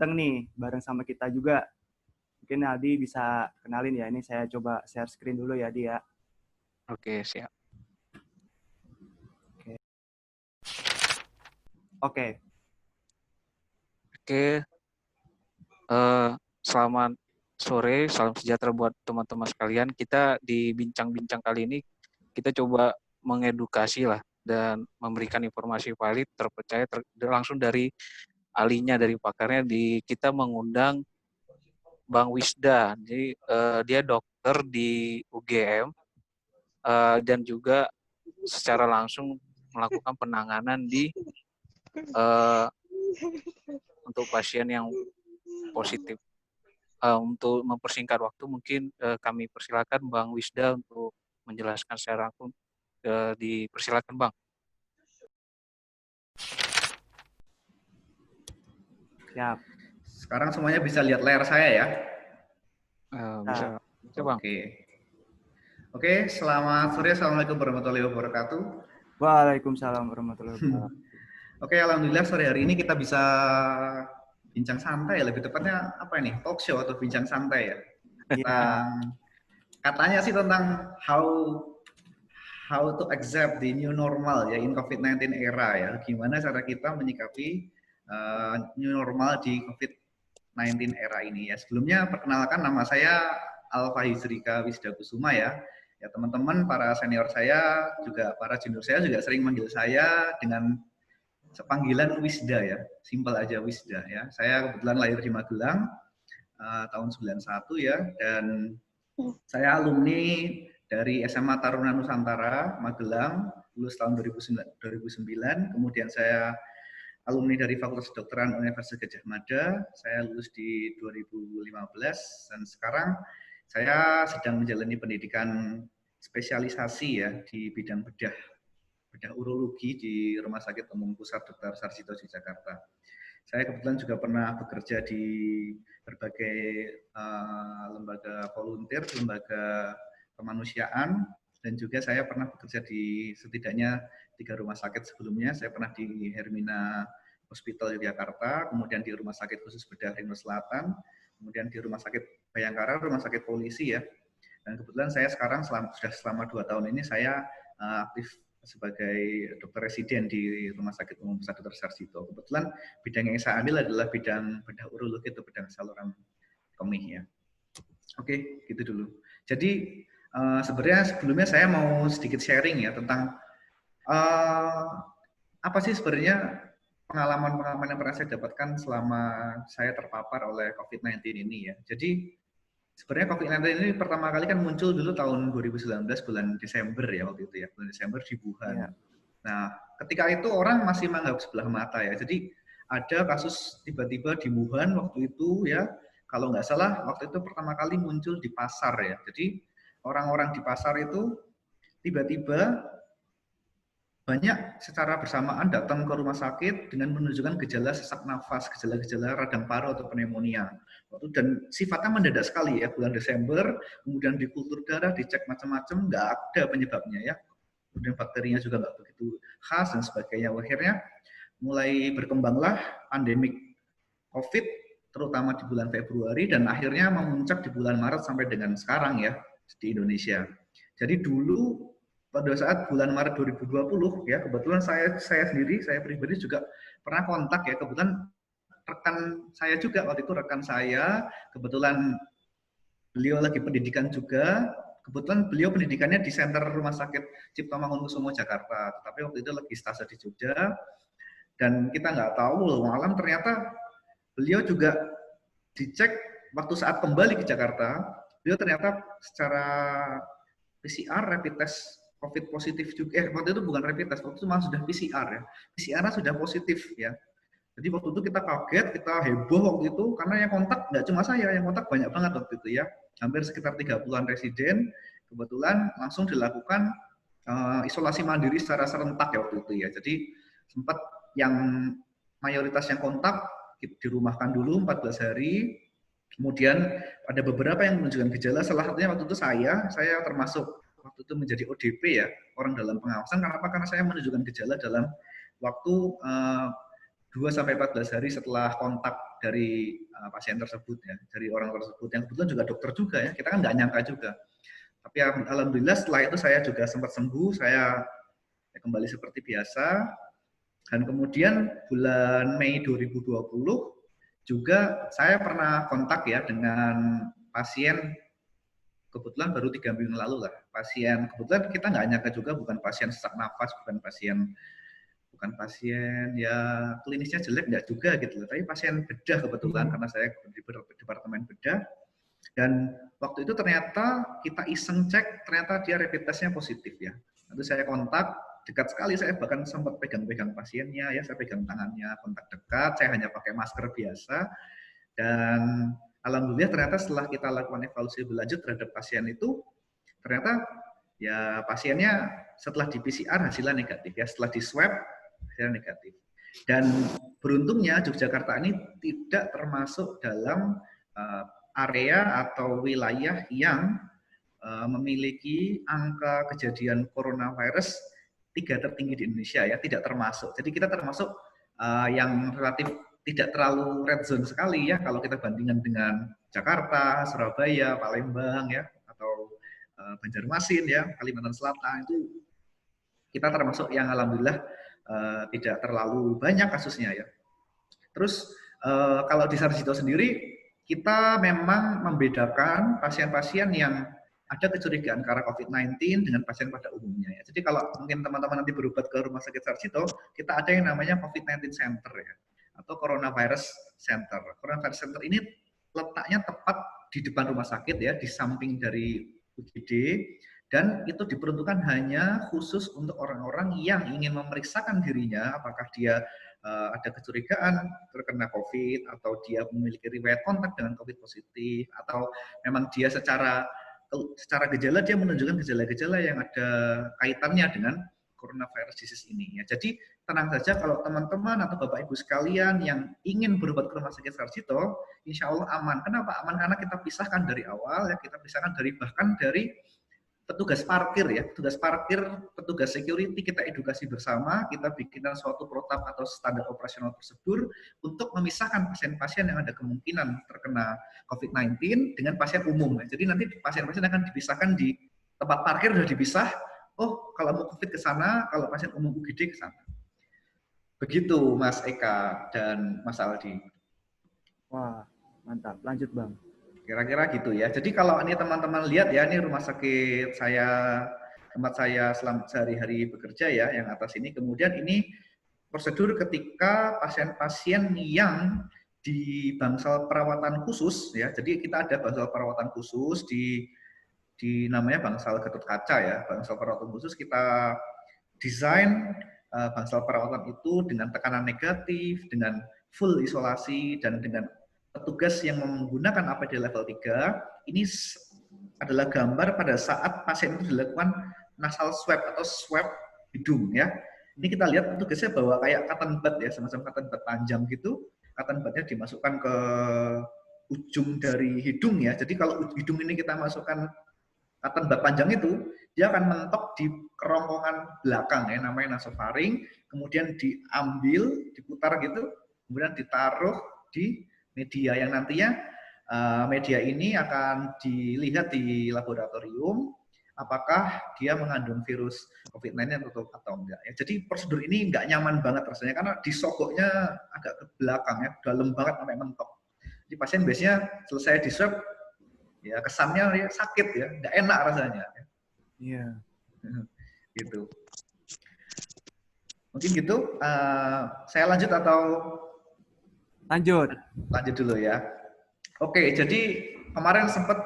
datang nih bareng sama kita juga. Mungkin Aldi bisa kenalin ya. Ini saya coba share screen dulu ya, Di ya. Oke, siap. Oke. Oke, selamat sore, salam sejahtera buat teman-teman sekalian. Kita di bincang-bincang kali ini, kita coba mengedukasi lah dan memberikan informasi valid, terpercaya, langsung dari ahlinya, dari pakarnya. Kita mengundang Bang Wisda. Jadi dia dokter di UGM dan juga secara langsung melakukan penanganan untuk pasien yang positif. Untuk mempersingkat waktu, mungkin kami persilakan Bang Wisda untuk menjelaskan secara langsung. Dipersilakan, Bang. Siap. Sekarang semuanya bisa lihat layar saya ya? Bisa, Bang. Oke, selamat sore. Assalamualaikum warahmatullahi wabarakatuh. Waalaikumsalam warahmatullahi wabarakatuh. Oke, alhamdulillah sore hari ini kita bisa bincang santai ya, lebih tepatnya apa ini? Talk show atau bincang santai ya. Tentang katanya sih tentang how to accept the new normal ya in COVID-19 era ya. Gimana cara kita menyikapi new normal di COVID-19 era ini ya. Sebelumnya perkenalkan, nama saya Alfa Hizrika Wisda Kusuma ya. Ya teman-teman, para senior saya juga para junior saya juga sering manggil saya dengan sepanggilan Wisda ya. Simpel aja Wisda ya. Saya kebetulan lahir di Magelang tahun 91 ya, dan saya alumni dari SMA Taruna Nusantara Magelang, lulus tahun 2009. Kemudian saya alumni dari Fakultas Kedokteran Universitas Gadjah Mada, saya lulus di 2015, dan sekarang saya sedang menjalani pendidikan spesialisasi ya di bidang bedah urologi di Rumah Sakit Umum Pusat Dr. Sarjito di Jakarta. Saya kebetulan juga pernah bekerja di berbagai lembaga volunteer, lembaga kemanusiaan, dan juga saya pernah bekerja di setidaknya 3 rumah sakit sebelumnya. Saya pernah di Hermina Hospital Yogyakarta, kemudian di Rumah Sakit Khusus Bedah Rino Selatan, kemudian di Rumah Sakit Bayangkara, Rumah Sakit Polisi ya. Dan kebetulan saya sekarang sudah selama 2 tahun ini saya aktif sebagai dokter residen di Rumah Sakit Umum Pusat Dr. Sarjito. Kebetulan bidang yang saya ambil adalah bidang bedah urologi atau bedah saluran kemih ya. Oke, gitu dulu. Jadi sebenarnya sebelumnya saya mau sedikit sharing ya tentang apa sih sebenarnya pengalaman-pengalaman yang pernah saya dapatkan selama saya terpapar oleh COVID-19 ini ya. Jadi sebenarnya COVID-19 ini pertama kali kan muncul dulu tahun 2019 bulan Desember ya waktu itu ya, bulan Desember di Wuhan. Yeah. Nah, ketika itu orang masih menganggap sebelah mata ya. Jadi ada kasus tiba-tiba di Wuhan waktu itu ya, kalau nggak salah waktu itu pertama kali muncul di pasar ya. Jadi orang-orang di pasar itu tiba-tiba banyak secara bersamaan datang ke rumah sakit dengan menunjukkan gejala sesak nafas, gejala-gejala radang paru atau pneumonia. Dan sifatnya mendadak sekali ya, bulan Desember, kemudian di kultur darah, dicek macam-macam, nggak ada penyebabnya ya. Kemudian bakterinya juga nggak begitu khas dan sebagainya. Akhirnya mulai berkembanglah pandemik COVID, terutama di bulan Februari, dan akhirnya memuncak di bulan Maret sampai dengan sekarang ya, di Indonesia. Jadi dulu pada saat bulan Maret 2020 ya, kebetulan saya sendiri, saya pribadi juga pernah kontak ya, kebetulan rekan saya juga waktu itu, rekan saya kebetulan beliau lagi pendidikan juga, kebetulan beliau pendidikannya di Center Rumah Sakit Cipto Mangunkusumo Jakarta, tetapi waktu itu lagi stase di Jogja, dan kita nggak tahu malam ternyata beliau juga dicek waktu saat kembali ke Jakarta, beliau ternyata secara PCR rapid test COVID positif juga. Waktu itu bukan rapid test, waktu itu malah sudah PCR ya. PCR-nya sudah positif ya. Jadi waktu itu kita kaget, kita heboh waktu itu karena yang kontak nggak cuma saya, yang kontak banyak banget waktu itu ya. Hampir sekitar 30-an residen. Kebetulan langsung dilakukan isolasi mandiri secara serentak ya waktu itu ya. Jadi sempat yang mayoritas yang kontak dirumahkan dulu 14 hari. Kemudian ada beberapa yang menunjukkan gejala, salah satunya waktu itu saya termasuk waktu itu menjadi ODP ya, orang dalam pengawasan. Kenapa? Karena saya menunjukkan gejala dalam waktu 2-14 hari setelah kontak dari pasien tersebut ya, dari orang tersebut yang kebetulan juga dokter juga ya, kita kan nggak nyangka juga. Tapi alhamdulillah setelah itu saya juga sempat sembuh, saya kembali seperti biasa. Dan kemudian bulan Mei 2020 juga saya pernah kontak ya dengan pasien, kebetulan baru 3 minggu lalu lah. Pasien kebetulan kita nggak nyangka juga, bukan pasien sesak nafas, bukan pasien ya klinisnya jelek nggak juga gitu, tapi pasien bedah kebetulan karena saya di departemen bedah. Dan waktu itu ternyata kita iseng cek, ternyata dia rapid testnya positif ya. Lalu saya kontak, dekat sekali, saya bahkan sempat pegang-pegang pasiennya ya, saya pegang tangannya, kontak dekat, saya hanya pakai masker biasa. Dan alhamdulillah ternyata setelah kita lakukan evaluasi berlanjut terhadap pasien itu, ternyata ya pasiennya setelah di PCR hasilnya negatif ya, setelah di swab hasilnya negatif. Dan beruntungnya Yogyakarta ini tidak termasuk dalam area atau wilayah yang memiliki angka kejadian coronavirus 3 tertinggi di Indonesia ya, tidak termasuk. Jadi kita termasuk yang relatif tidak terlalu red zone sekali ya, kalau kita bandingkan dengan Jakarta, Surabaya, Palembang ya, atau Banjarmasin ya, Kalimantan Selatan, itu kita termasuk yang alhamdulillah tidak terlalu banyak kasusnya ya. Terus kalau di Sarjito sendiri, kita memang membedakan pasien-pasien yang ada kecurigaan karena COVID-19 dengan pasien pada umumnya ya. Jadi kalau mungkin teman-teman nanti berobat ke Rumah Sakit Sarjito, kita ada yang namanya COVID-19 Center ya, atau Coronavirus Center. Coronavirus Center ini letaknya tepat di depan rumah sakit ya, di samping dari UGD, dan itu diperuntukkan hanya khusus untuk orang-orang yang ingin memeriksakan dirinya apakah dia ada kecurigaan terkena COVID, atau dia memiliki riwayat kontak dengan COVID positif, atau memang dia secara gejala dia menunjukkan gejala-gejala yang ada kaitannya dengan coronavirus disease ini. Ya, jadi tenang saja kalau teman-teman atau Bapak Ibu sekalian yang ingin berobat ke Rumah Sakit Sarjito, insya Allah aman. Kenapa aman? Karena kita pisahkan dari awal, ya kita pisahkan bahkan dari petugas parkir ya, petugas security, kita edukasi bersama, kita bikinkan suatu protap atau standar operasional prosedur untuk memisahkan pasien-pasien yang ada kemungkinan terkena COVID-19 dengan pasien umum. Jadi nanti pasien-pasien akan dipisahkan di tempat parkir, sudah dipisah. Oh, kalau mau COVID ke sana, kalau pasien umum UGD ke sana. Begitu Mas Eka dan Mas Aldi. Wah, mantap. Lanjut Bang. Kira-kira gitu ya. Jadi kalau ini teman-teman lihat ya, ini rumah sakit saya, tempat saya selama sehari-hari bekerja ya, yang atas ini. Kemudian ini prosedur ketika pasien-pasien yang di bangsal perawatan khusus ya. Jadi kita ada bangsal perawatan khusus di namanya bangsal Getut Kaca ya. Bangsal perawatan khusus kita desain bangsal perawatan itu dengan tekanan negatif, dengan full isolasi, dan dengan petugas yang menggunakan APD level 3, ini adalah gambar pada saat pasien itu dilakukan nasal swab atau swab hidung ya. Ini kita lihat petugasnya bawa kayak cotton bud ya, semacam cotton bud panjang gitu. Cotton budnya dimasukkan ke ujung dari hidung ya. Jadi kalau hidung ini kita masukkan cotton bud panjang itu, dia akan mentok di kerongkongan belakang ya, namanya nasofaring, kemudian diambil, diputar gitu, kemudian ditaruh di media yang nantinya media ini akan dilihat di laboratorium apakah dia mengandung virus COVID-19 atau enggak. Ya, jadi prosedur ini enggak nyaman banget rasanya karena disogoknya agak ke belakang ya, dalam banget sampai mentok. Jadi pasien biasanya selesai di swab ya kesannya ya sakit ya, enggak enak rasanya. Iya. Gitu. Mungkin gitu. Saya lanjut atau Lanjut dulu ya. Oke, jadi kemarin sempat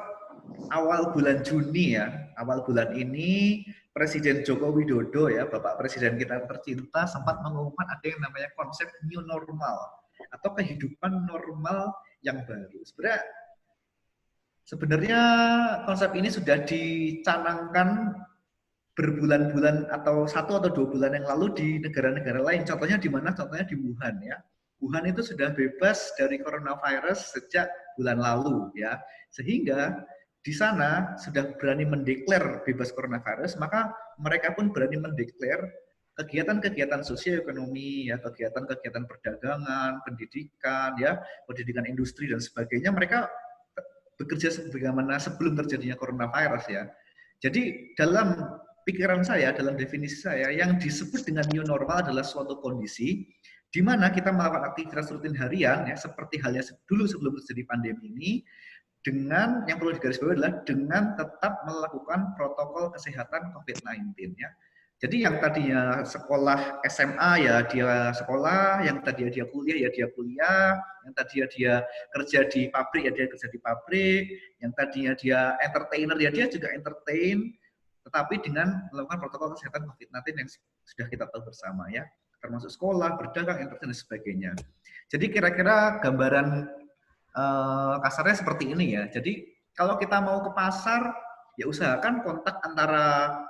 awal bulan Juni ya, awal bulan ini Presiden Joko Widodo ya, Bapak Presiden kita tercinta sempat mengumumkan ada yang namanya konsep new normal atau kehidupan normal yang baru. Sebenarnya konsep ini sudah dicanangkan berbulan-bulan atau 1 atau 2 bulan yang lalu di negara-negara lain. Contohnya di mana? Contohnya di Wuhan ya. Wuhan itu sudah bebas dari coronavirus sejak bulan lalu ya. Sehingga di sana sudah berani mendeklar bebas coronavirus, maka mereka pun berani mendeklar kegiatan-kegiatan sosioekonomi, ya, kegiatan-kegiatan perdagangan, pendidikan, ya, pendidikan industri dan sebagainya, mereka bekerja sebagaimana sebelum terjadinya coronavirus, ya. Jadi dalam pikiran saya, dalam definisi saya, yang disebut dengan new normal adalah suatu kondisi di mana kita melakukan aktivitas rutin harian, ya, seperti halnya dulu sebelum terjadi pandemi ini, dengan yang perlu digarisbawahi adalah dengan tetap melakukan protokol kesehatan COVID-19, ya. Jadi yang tadinya sekolah SMA ya dia sekolah, yang tadinya dia kuliah ya dia kuliah, yang tadinya dia kerja di pabrik ya dia kerja di pabrik, yang tadinya dia entertainer ya dia juga entertain, tetapi dengan melakukan protokol kesehatan COVID-19 yang sudah kita tahu bersama, ya, termasuk sekolah, berdagang, entertain dan sebagainya. Jadi kira-kira gambaran kasarnya seperti ini, ya. Jadi kalau kita mau ke pasar ya usahakan kontak antara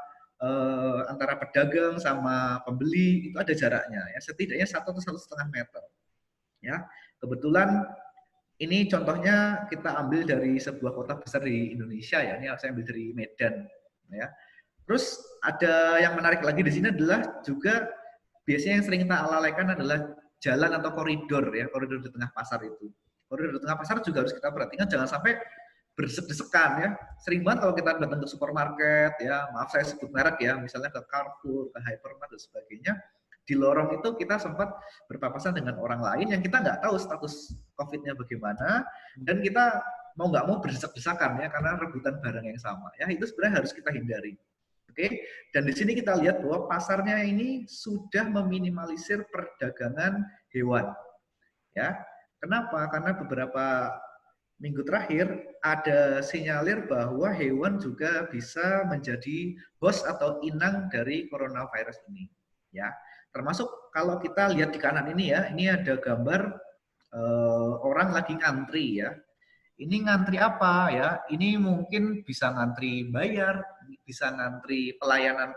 pedagang sama pembeli itu ada jaraknya, ya, setidaknya 1 atau 1,5 meter, ya. Kebetulan ini contohnya kita ambil dari sebuah kota besar di Indonesia, ya. Ini saya ambil dari Medan, ya. Terus ada yang menarik lagi di sini adalah juga biasanya yang sering kita lalaikan adalah jalan atau koridor, ya, koridor di tengah pasar itu. Koridor di tengah pasar juga harus kita perhatikan, jangan sampai berdesek-desekan, ya. Sering banget kalau kita datang ke supermarket, ya, maaf saya sebut merek, ya, misalnya ke Carrefour, ke Hypermart dan sebagainya, di lorong itu kita sempat berpapasan dengan orang lain yang kita nggak tahu status COVID-nya bagaimana, dan kita mau nggak mau berdesek-desakan, ya, karena rebutan barang yang sama, ya, itu sebenarnya harus kita hindari. Oke, dan di sini kita lihat bahwa pasarnya ini sudah meminimalisir perdagangan hewan, ya. Kenapa? Karena beberapa minggu terakhir ada sinyalir bahwa hewan juga bisa menjadi host atau inang dari coronavirus ini, ya. Termasuk kalau kita lihat di kanan ini, ya, ini ada gambar orang lagi ngantri, ya. Ini ngantri apa, ya? Ini mungkin bisa ngantri bayar, bisa ngantri pelayanan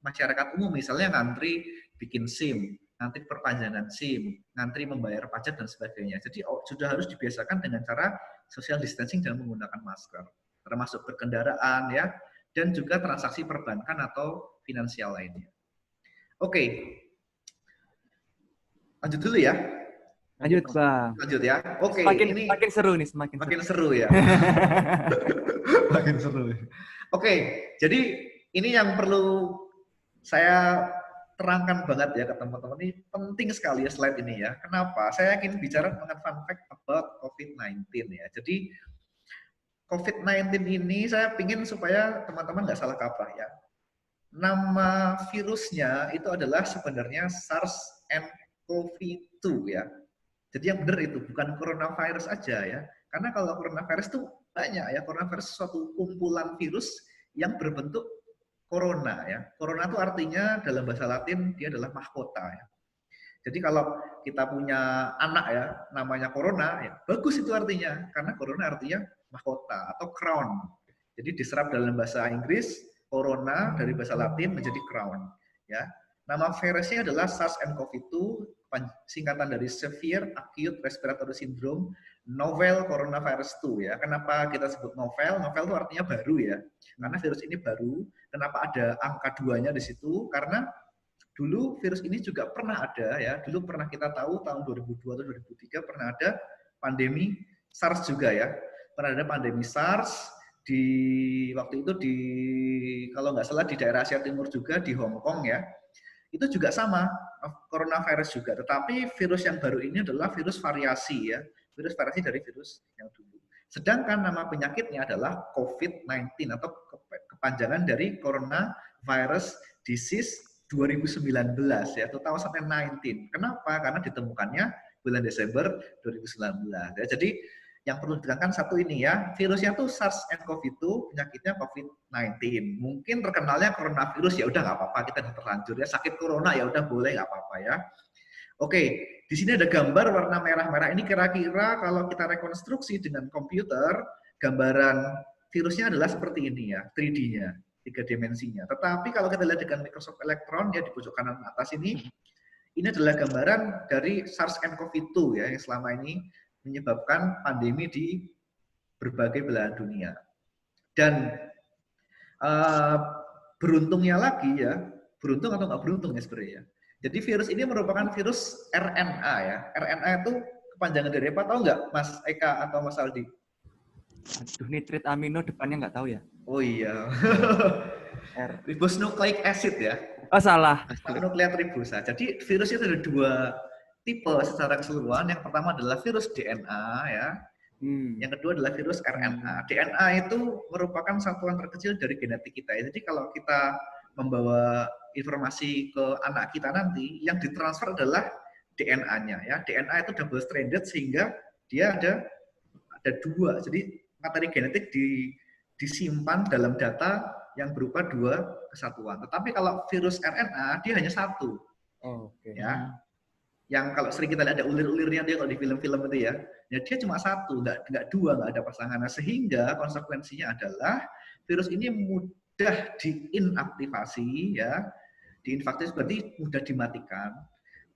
masyarakat umum, misalnya ngantri bikin SIM, ngantri perpanjangan SIM, ngantri membayar pajak dan sebagainya. Jadi sudah harus dibiasakan dengan cara social distancing dan menggunakan masker, termasuk berkendaraan, ya, dan juga transaksi perbankan atau finansial lainnya. Oke, lanjut dulu, ya. Lanjut, Bang. Lanjut, ya. Oke, ini makin seru nih, semakin seru, ya. Makin seru. Oke, jadi ini yang perlu saya terangkan banget, ya, ke teman-teman. Ini penting sekali, ya, slide ini, ya. Kenapa? Saya ingin bicara tentang fun fact about COVID-19, ya. Jadi COVID-19 ini saya ingin supaya teman-teman nggak salah kaprah, ya. Nama virusnya itu adalah sebenarnya SARS-CoV-2, ya. Jadi yang benar itu bukan coronavirus aja, ya. Karena kalau coronavirus itu banyak, ya. Coronavirus suatu kumpulan virus yang berbentuk corona, ya. Corona itu artinya dalam bahasa Latin dia adalah mahkota, ya. Jadi kalau kita punya anak, ya, namanya corona, ya, bagus itu artinya, karena corona artinya mahkota atau crown. Jadi diserap dalam bahasa Inggris, corona dari bahasa Latin menjadi crown, ya. Nama virusnya adalah SARS-CoV-2, singkatan dari Severe Acute Respiratory Syndrome Novel Coronavirus 2, ya. Kenapa kita sebut novel? Novel itu artinya baru, ya. Karena virus ini baru. Kenapa ada angka 2-nya di situ? Karena dulu virus ini juga pernah ada, ya. Dulu pernah kita tahu tahun 2002 atau 2003 pernah ada pandemi SARS juga, ya. Pernah ada pandemi SARS di waktu itu kalau nggak salah di daerah Asia Timur juga, di Hong Kong, ya. Itu juga sama, coronavirus juga. Tetapi virus yang baru ini adalah virus variasi, ya. Virus variasi dari virus yang dulu. Sedangkan nama penyakitnya adalah COVID-19 atau kepanjangan dari Coronavirus Disease 2019, ya, 2019. Kenapa? Karena ditemukannya bulan Desember 2019. Ya, jadi yang perlu ditekankan satu ini, ya, virusnya tuh SARS-CoV-2, penyakitnya COVID-19. Mungkin terkenalnya coronavirus, ya udah nggak apa-apa, kita udah terlanjur, ya, sakit corona ya udah boleh nggak apa-apa, ya. Oke, di sini ada gambar warna merah-merah. Ini kira-kira kalau kita rekonstruksi dengan komputer, gambaran virusnya adalah seperti ini, ya, 3D-nya, 3 dimensinya. Tetapi kalau kita lihat dengan mikroskop elektron, ya, di pojok kanan atas ini adalah gambaran dari SARS-CoV-2, ya, yang selama ini menyebabkan pandemi di berbagai belahan dunia. Dan beruntungnya lagi, ya, beruntung atau nggak beruntung ya sebenarnya. Jadi virus ini merupakan virus RNA ya. RNA itu kepanjangan dari apa, tahu nggak Mas Eka atau Mas Aldi? Aduh, nitrit amino depannya nggak tahu ya. Oh iya. R. Ribonucleic acid ya. Oh, salah. Nukleat ribosa. Jadi virus itu ada dua tipe secara keseluruhan. Yang pertama adalah virus DNA ya. Yang kedua adalah virus RNA. DNA itu merupakan satuan terkecil dari genetik kita. Jadi kalau kita membawa informasi ke anak kita nanti, yang ditransfer adalah DNA-nya ya. DNA itu double stranded sehingga dia ada dua. Jadi materi genetik disimpan dalam data yang berupa dua kesatuan. Tetapi kalau virus RNA dia hanya satu. Oh, oke. Ya. Yang kalau sering kita lihat ada ulir-ulirnya dia kalau di film-film itu ya dia cuma satu, nggak dua, nggak ada pasangannya. Sehingga konsekuensinya adalah virus ini mudah diinaktivasi ya. Diinaktivasi berarti mudah dimatikan.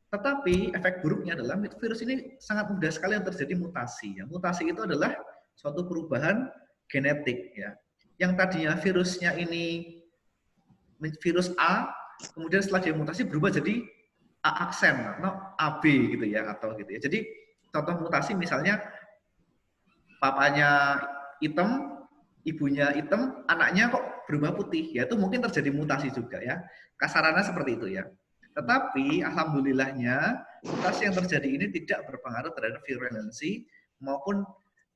Tetapi efek buruknya adalah virus ini sangat mudah sekali yang terjadi mutasi. Ya. Mutasi itu adalah suatu perubahan genetik ya. Yang tadinya virusnya ini virus A, kemudian setelah dia mutasi berubah jadi A aksen atau AB gitu ya, atau gitu ya. Jadi contoh mutasi misalnya papanya hitam, ibunya hitam, anaknya kok berubah putih, ya itu mungkin terjadi mutasi juga ya. Kasarannya seperti itu ya. Tetapi alhamdulillahnya mutasi yang terjadi ini tidak berpengaruh terhadap virulensi maupun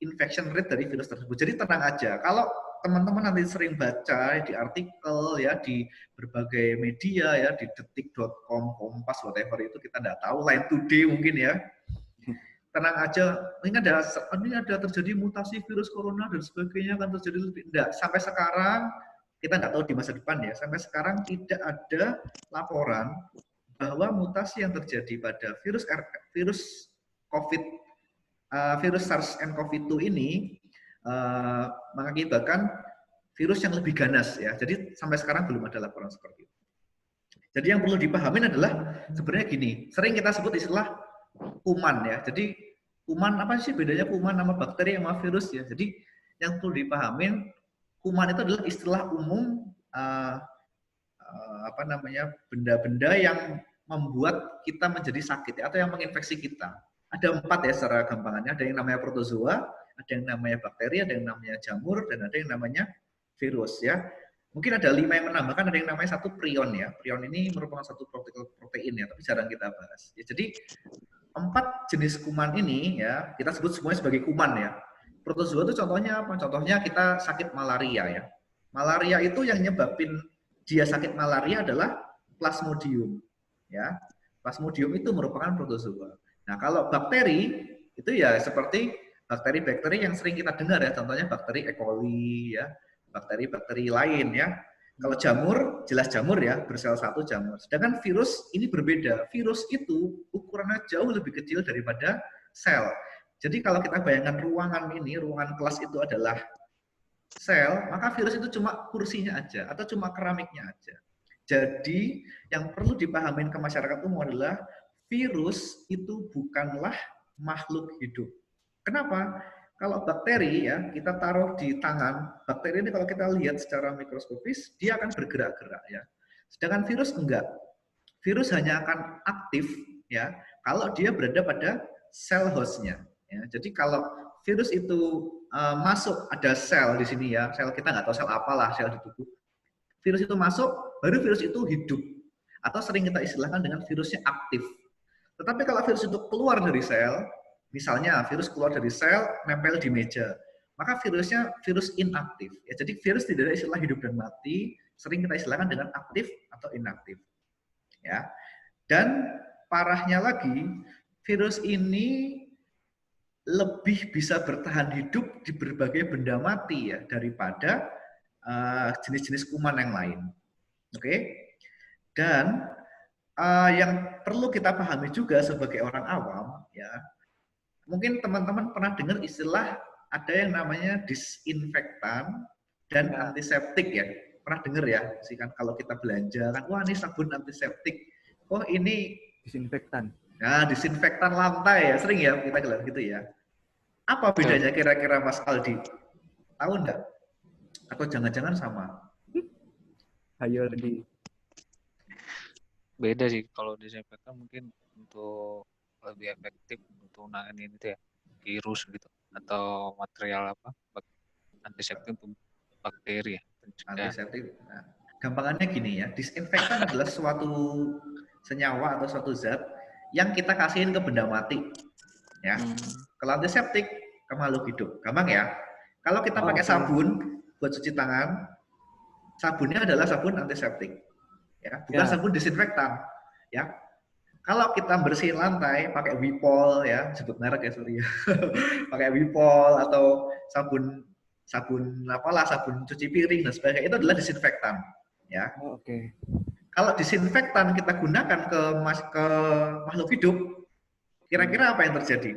infection rate dari virus tersebut. Jadi tenang aja. Kalau teman-teman nanti sering baca di artikel ya, di berbagai media ya, di detik.com, Kompas, whatever itu kita nggak tahu, Line Today mungkin ya. Tenang aja, ini ada terjadi mutasi virus corona dan sebagainya, akan terjadi lebih. Enggak, sampai sekarang kita nggak tahu di masa depan ya, sampai sekarang tidak ada laporan bahwa mutasi yang terjadi pada virus COVID, virus SARS-CoV-2 ini mengakibatkan virus yang lebih ganas ya. Jadi sampai sekarang belum ada laporan seperti itu. Jadi yang perlu dipahami adalah sebenarnya gini, sering kita sebut istilah kuman ya. Jadi kuman apa sih bedanya kuman sama bakteri sama virus ya. Jadi yang perlu dipahami, kuman itu adalah istilah umum benda-benda yang membuat kita menjadi sakit ya, atau yang menginfeksi kita. Ada 4 ya secara gampangannya. Ada yang namanya protozoa, ada yang namanya bakteri, ada yang namanya jamur, dan ada yang namanya virus ya. Mungkin ada 5 yang menambahkan, ada yang namanya satu prion ya. Prion ini merupakan satu protein ya, tapi jarang kita bahas. Ya, jadi 4 jenis kuman ini ya, kita sebut semuanya sebagai kuman ya. Protozoa itu contohnya apa? Contohnya kita sakit malaria ya. Malaria itu yang nyebabin dia sakit malaria adalah Plasmodium ya. Plasmodium itu merupakan protozoa. Nah, kalau bakteri itu ya seperti bakteri-bakteri yang sering kita dengar ya, contohnya bakteri E. coli ya, bakteri-bakteri lain ya. Kalau jamur, jelas jamur ya, bersel satu jamur. Sedangkan virus ini berbeda. Virus itu ukurannya jauh lebih kecil daripada sel. Jadi kalau kita bayangkan ruangan ini, ruangan kelas itu adalah sel, maka virus itu cuma kursinya aja atau cuma keramiknya aja. Jadi yang perlu dipahamin ke masyarakat umum adalah virus itu bukanlah makhluk hidup. Kenapa? Kalau bakteri ya, kita taruh di tangan, bakteri ini kalau kita lihat secara mikroskopis, dia akan bergerak-gerak ya. Sedangkan virus enggak. Virus hanya akan aktif ya kalau dia berada pada sel hostnya. Ya. Jadi kalau virus itu masuk, ada sel di sini ya, sel kita nggak tahu sel apalah, sel di tubuh. Virus itu masuk, baru virus itu hidup. Atau sering kita istilahkan dengan virusnya aktif. Tetapi kalau virus itu keluar dari sel, misalnya virus keluar dari sel, nempel di meja, maka virusnya virus inaktif. Ya, jadi virus tidak ada istilah hidup dan mati, sering kita istilahkan dengan aktif atau inaktif. Ya. Dan parahnya lagi, virus ini lebih bisa bertahan hidup di berbagai benda mati ya daripada jenis-jenis kuman yang lain. Oke? Dan yang perlu kita pahami juga sebagai orang awam ya, mungkin teman-teman pernah dengar istilah ada yang namanya disinfektan dan antiseptik ya, pernah dengar ya sih kan, kalau kita belanja kan, wah ini sabun antiseptik, oh ini disinfektan. Nah, disinfektan lantai ya, sering ya kita gelar gitu ya. Apa bedanya kira-kira Mas Aldi? Tahu enggak? Atau jangan-jangan sama? Ayo di beda sih kalau disinfektan mungkin untuk lebih efektif untuk menangani itu ya virus gitu atau material apa antiseptik untuk bakteri ya pencegah. Antiseptik. Nah, gampangannya gini ya, disinfektan adalah suatu senyawa atau suatu zat yang kita kasihin ke benda mati. Ya. Kalau antiseptik ke makhluk hidup. Gampang ya. Kalau kita pakai sabun buat cuci tangan, sabunnya adalah sabun antiseptik. Ya, bukan sabun disinfektan. Ya. Kalau kita bersihin lantai pakai Wipol ya, sebut merek ya sorry ya. Pakai Wipol atau sabun apalah, sabun cuci piring dan sebagainya, itu adalah disinfektan ya. Kalau disinfektan kita gunakan ke makhluk hidup, kira-kira apa yang terjadi?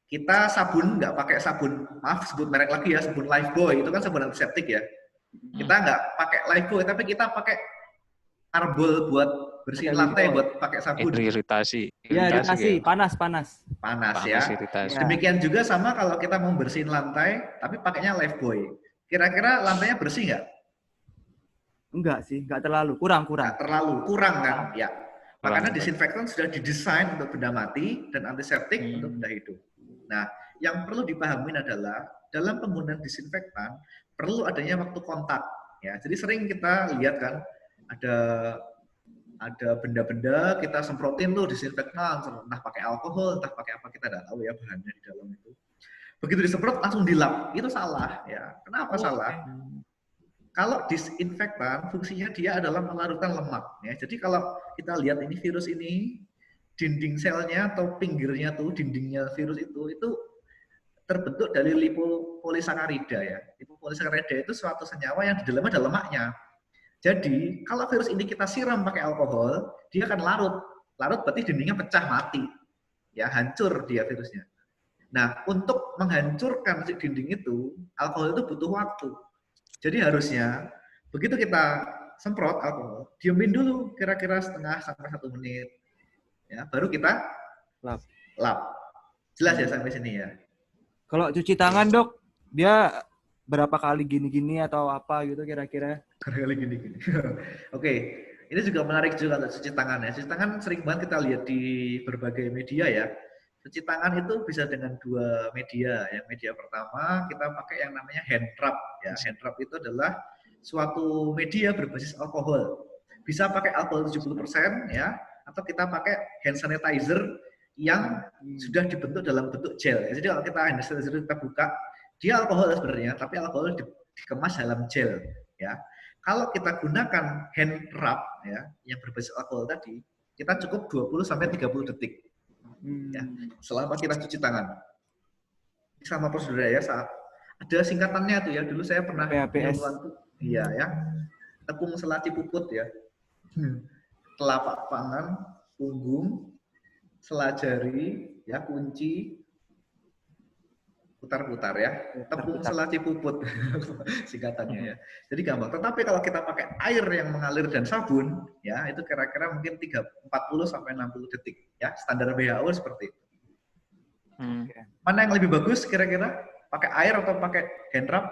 Kita sabun nggak pakai sabun, maaf sebut merek lagi ya, sabun Lifebuoy, itu kan sabun antiseptik ya. Kita nggak pakai Lifebuoy, tapi kita pakai Arbol buat bersihin lantai, buat pakai sabun. Iritasi. Ya, iritasi, panas ya. Iritasi. Demikian juga sama kalau kita mau bersihin lantai, tapi pakainya Lifebuoy. Kira-kira lantainya bersih nggak? Enggak sih, enggak terlalu. Kurang. Nggak terlalu, kurang kan? Ya. Makanya disinfektan sudah didesain untuk benda mati dan antiseptik untuk benda hidup. Nah, yang perlu dipahami adalah dalam penggunaan disinfektan perlu adanya waktu kontak. Ya, jadi sering kita lihat kan ada benda-benda kita semprotin tuh disinfektan, entah pakai alkohol, entah pakai apa, kita tidak tahu ya bahannya di dalam itu. Begitu disemprot langsung dilap, itu salah ya. Kenapa salah? Kalau disinfektan fungsinya dia adalah melarutkan lemak ya. Jadi kalau kita lihat ini virus ini, dinding selnya atau pinggirnya tuh, dindingnya virus itu terbentuk dari lipopolisakarida ya. Lipopolisakarida itu suatu senyawa yang di dalamnya ada lemaknya. Jadi, kalau virus ini kita siram pakai alkohol, dia akan larut. Larut berarti dindingnya pecah mati. Ya, hancur dia virusnya. Nah, untuk menghancurkan si dinding itu, alkohol itu butuh waktu. Jadi harusnya, begitu kita semprot alkohol, diemin dulu kira-kira setengah sampai 1 menit. Ya, baru kita lap. Jelas ya sampai sini ya? Kalau cuci tangan, Dok, dia berapa kali gini-gini atau apa gitu kira-kira? Kali gini-gini. Oke, ini juga menarik juga untuk cuci tangan ya. Cuci tangan sering banget kita lihat di berbagai media ya. Cuci tangan itu bisa dengan 2 media. Yang media pertama kita pakai yang namanya hand rub ya. Hand rub itu adalah suatu media berbasis alkohol. Bisa pakai alkohol 70% ya, atau kita pakai hand sanitizer yang sudah dibentuk dalam bentuk gel. Jadi kalau kita hand sanitizer kita buka, dia alkohol sebenarnya, tapi alkohol dikemas dalam gel ya. Kalau kita gunakan hand rub ya, yang berbasis alkohol tadi, kita cukup 20 sampai 30 detik. Ya, selama kita cuci tangan. Sama prosedur ya, saat ada singkatannya tuh ya. Dulu saya pernah iya ya. Tepung selati puput ya. Telapak tangan, punggung, selajari, ya kunci, putar-putar ya, tepung selati puput singkatannya ya. Jadi gampang. Tetapi kalau kita pakai air yang mengalir dan sabun, ya itu kira-kira mungkin 40 sampai 60 detik ya. Standar WHO seperti itu. Mana yang lebih bagus kira-kira? Pakai air atau pakai hand rub?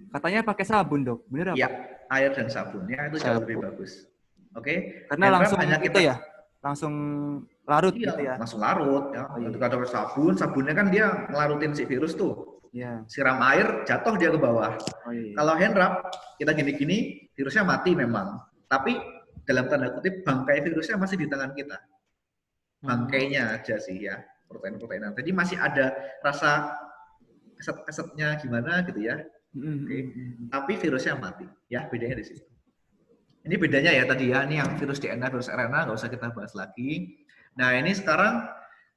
Katanya pakai sabun, Dok. Bener apa? Iya, air dan sabun ya itu jauh lebih bagus. Oke. Karena langsung hanya kita ya. Langsung larut gitu ya. Langsung larut ya. Ketika ada sabun, sabunnya kan dia ngelarutin si virus tuh. Iya. Siram air, jatuh dia ke bawah. Kalau hand rub, kita gini-gini, virusnya mati memang. Tapi dalam tanda kutip bangkai virusnya masih di tangan kita. Bangkainya aja sih ya, protein-proteinan. Jadi masih ada rasa keset-kesetnya gimana gitu ya. Tapi virusnya mati. Ya, bedanya di situ. Ini bedanya ya tadi ya, ini yang virus DNA, virus RNA, nggak usah kita bahas lagi. Nah ini sekarang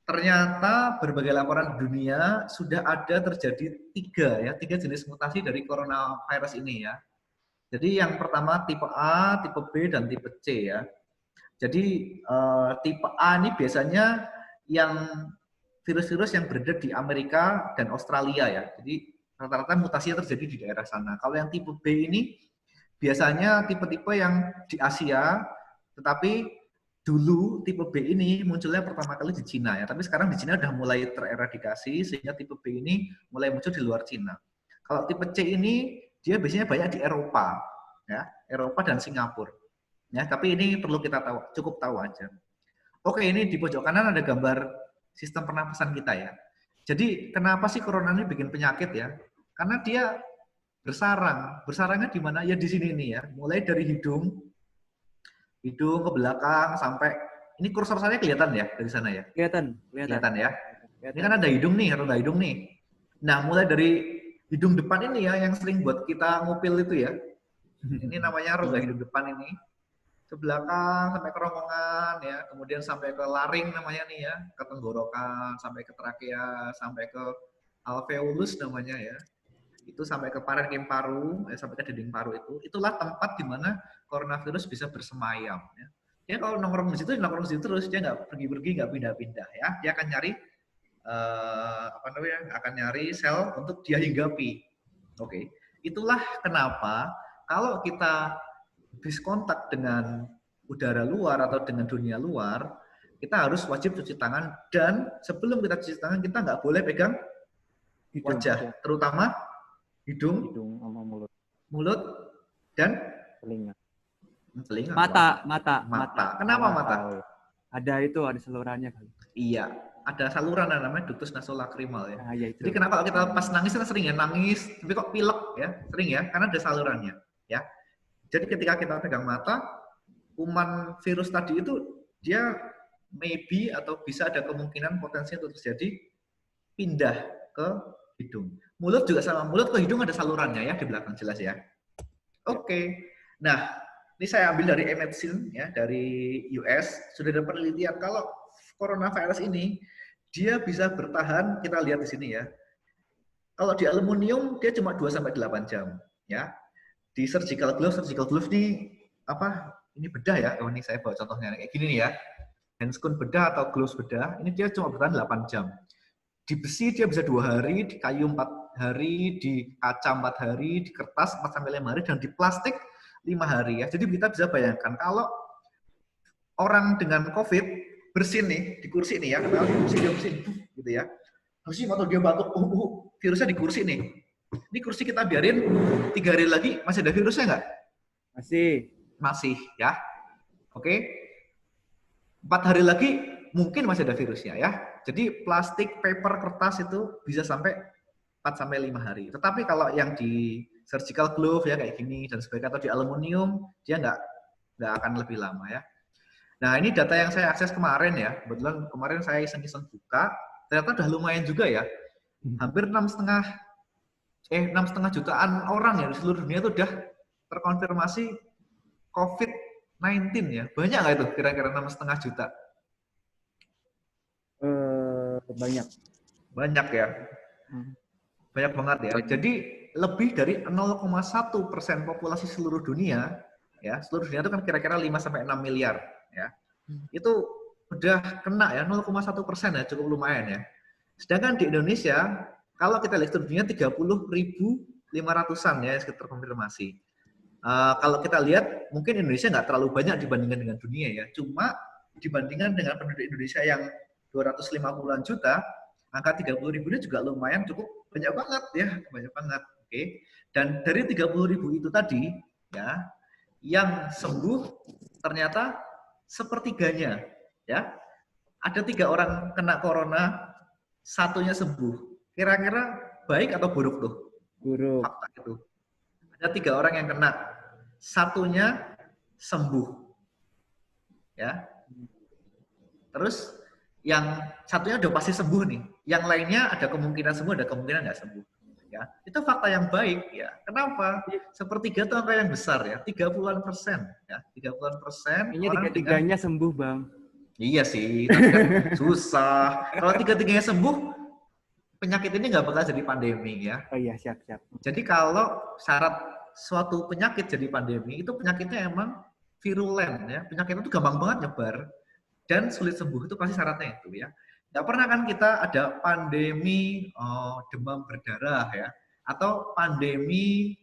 ternyata berbagai laporan di dunia sudah ada terjadi 3 jenis mutasi dari coronavirus ini ya. Jadi yang pertama tipe A, tipe B, dan tipe C ya. Jadi tipe A ini biasanya yang virus-virus yang berada di Amerika dan Australia ya. Jadi rata-rata mutasinya terjadi di daerah sana. Kalau yang tipe B ini biasanya tipe-tipe yang di Asia, tetapi dulu tipe B ini munculnya pertama kali di Cina ya, tapi sekarang di Cina udah mulai tereradikasi sehingga tipe B ini mulai muncul di luar Cina. Kalau tipe C ini dia biasanya banyak di Eropa, ya, Eropa dan Singapura. Ya, tapi ini perlu kita tahu, cukup tahu aja. Oke, ini di pojok kanan ada gambar sistem pernapasan kita ya. Jadi kenapa sih corona ini bikin penyakit ya? Karena dia bersarang. Bersarangnya di mana? Ya di sini nih ya. Mulai dari hidung ke belakang sampai ini kursor saya kelihatan ya dari sana ya. Kelihatan ya. Ini kan ada hidung nih, ada hidung nih. Nah, mulai dari hidung depan ini ya yang sering buat kita ngupil itu ya. Ini namanya rongga hidung depan ini. Ke belakang sampai ke ronggongan ya, kemudian sampai ke laring namanya nih ya, ke tenggorokan, sampai ke trakea, sampai ke alveolus namanya ya. Itu sampai ke parenkim paru, sampai ke dinding paru itu. Itulah tempat di mana coronavirus bisa bersemayam ya. Dia kalau nongkrong di situ terus, dia nggak pergi-pergi, nggak pindah-pindah ya. Dia akan nyari akan nyari sel untuk dia hinggapi. Oke. Itulah kenapa kalau kita habis kontak dengan udara luar atau dengan dunia luar, kita harus wajib cuci tangan, dan sebelum kita cuci tangan kita nggak boleh pegang wajah, terutama hidung sama mulut dan telinga. Mata. Kenapa mata? Ada salurannya kali. Iya, ada saluran namanya ductus nasolacrimal ya. Nah, ya itu. Jadi kenapa kalau kita pas nangis kan sering ya nangis, tapi kok pilek ya, sering ya, karena ada salurannya ya. Jadi ketika kita pegang mata, kuman virus tadi itu dia maybe atau bisa ada kemungkinan potensi untuk terjadi pindah ke hidung. Mulut juga sama, mulut ke hidung ada salurannya ya di belakang jelas ya. Oke. Nah, ini saya ambil dari eMedicine ya, dari US, sudah ada penelitian kalau coronavirus ini dia bisa bertahan, kita lihat di sini ya. Kalau di aluminium dia cuma 2 sampai 8 jam ya. Di surgical glove ini apa? Ini bedah ya. Oh, ini saya bawa contohnya kayak gini nih ya. Handscoon bedah atau gloves bedah, ini dia cuma bertahan 8 jam. Di besi dia bisa 2 hari, di kayu 4 hari, di kaca 4 hari, di kertas 4 sampai 5 hari, dan di plastik 5 hari ya. Jadi kita bisa bayangkan kalau orang dengan COVID bersin nih di kursi nih ya, kalau dia bersin gitu ya. Bersin atau dia batuk, virusnya di kursi nih. Ini kursi kita biarin 3 hari lagi, masih ada virusnya nggak? Masih ya. Oke. 4 hari lagi mungkin masih ada virusnya ya. Jadi plastik, paper, kertas itu bisa sampai 4 sampai 5 hari. Tetapi kalau yang di surgical glove ya kayak gini dan sebagainya, atau di aluminium, dia nggak akan lebih lama ya. Nah, ini data yang saya akses kemarin ya. Kebetulan kemarin saya iseng-iseng buka, ternyata udah lumayan juga ya. Hampir 6,5 jutaan orang ya di seluruh dunia itu udah terkonfirmasi COVID-19 ya. Banyak nggak itu kira-kira 6,5 juta? Banyak ya. Banyak banget ya. Jadi lebih dari 0,1% populasi seluruh dunia ya. Seluruh dunia itu kan kira-kira 5 sampai 6 miliar ya. Itu udah kena ya 0,1% ya, cukup lumayan ya. Sedangkan di Indonesia kalau kita lihat seluruh dunia 30.500-an ya yang terkonfirmasi. Kalau kita lihat mungkin Indonesia nggak terlalu banyak dibandingkan dengan dunia ya. Cuma dibandingkan dengan penduduk Indonesia yang 250-an juta, angka 30.000 ini juga lumayan cukup banyak banget ya, banyak banget. Oke. Dan dari 30.000 itu tadi ya, yang sembuh ternyata sepertiganya ya. Ada 3 orang kena corona, satunya sembuh. Kira-kira baik atau buruk tuh? Buruk. Fakta itu. Ada 3 orang yang kena, satunya sembuh. Ya. Terus yang satunya udah pasti sembuh nih. Yang lainnya ada kemungkinan sembuh, ada kemungkinan nggak sembuh. Ya, itu fakta yang baik ya. Kenapa? Sepertiga itu angka yang besar ya, 30-an% ya, 30-an%. Ini tiga-tiganya sembuh, Bang. Iya sih, tapi kan susah. Kalau tiga-tiganya sembuh, penyakit ini nggak bakal jadi pandemi ya. Oh iya, siap. Jadi kalau syarat suatu penyakit jadi pandemi, itu penyakitnya emang virulen ya. Penyakit itu gampang banget nyebar dan sulit sembuh, itu pasti syaratnya itu ya. Nggak pernah kan kita ada pandemi demam berdarah ya, atau pandemi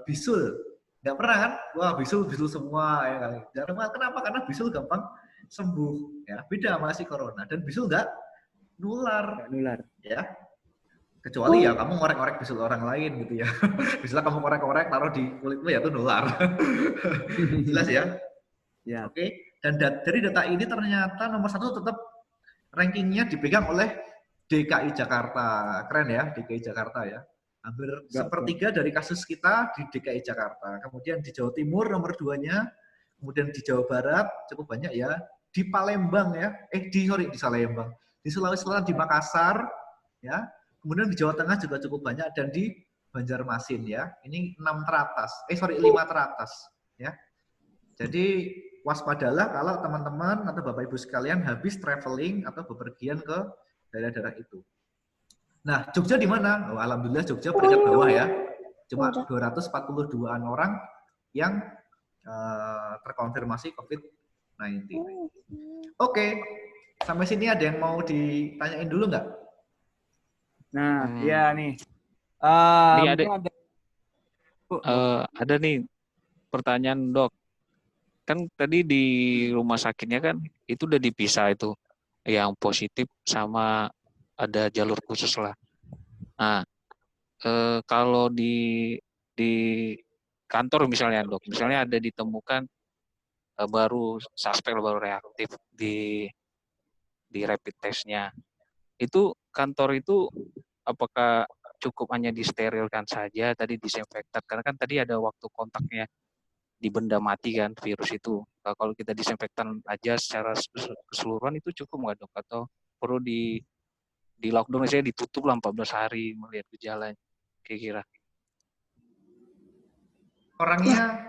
bisul. Nggak pernah kan? Wah, bisul semua ya. Kenapa? Karena bisul gampang sembuh ya. Beda sama si corona, dan bisul nggak nular ya. Kecuali ya kamu ngorek-ngorek bisul orang lain gitu ya. Misalnya kamu ngorek-ngorek taruh di kulitmu ya itu nular. Jelas ya. Ya. Oke. Dan dari data ini ternyata nomor 1 tetap rankingnya dipegang oleh DKI Jakarta. Keren ya, DKI Jakarta ya. Hampir sepertiga dari kasus kita di DKI Jakarta. Kemudian di Jawa Timur nomor 2-nya, kemudian di Jawa Barat cukup banyak ya. Di Palembang ya, di Palembang. Di Sulawesi Selatan di Makassar ya. Kemudian di Jawa Tengah juga cukup banyak dan di Banjarmasin ya. Ini 5 teratas ya. Jadi waspadalah kalau teman-teman atau Bapak Ibu sekalian habis traveling atau bepergian ke daerah-daerah itu. Nah, Jogja di mana? Oh, alhamdulillah Jogja peringkat bawah ya. Cuma 242-an orang yang terkonfirmasi COVID-19. Oke, sampai sini ada yang mau ditanyain dulu nggak? Nah, ya nih. Ini ada nih pertanyaan dok. Kan tadi di rumah sakitnya kan itu udah dipisah itu yang positif sama ada jalur khusus lah. Nah, kalau di kantor misalnya dok, misalnya ada ditemukan baru suspek baru reaktif di rapid testnya, itu kantor itu apakah cukup hanya disterilkan saja, tadi disinfektan, karena kan tadi ada waktu kontaknya di benda mati kan virus itu. Kalau kita disinfektan aja secara keseluruhan itu cukup nggak dok? Atau perlu di lockdown misalnya ditutup lah 14 hari melihat gejala kira-kira? Orangnya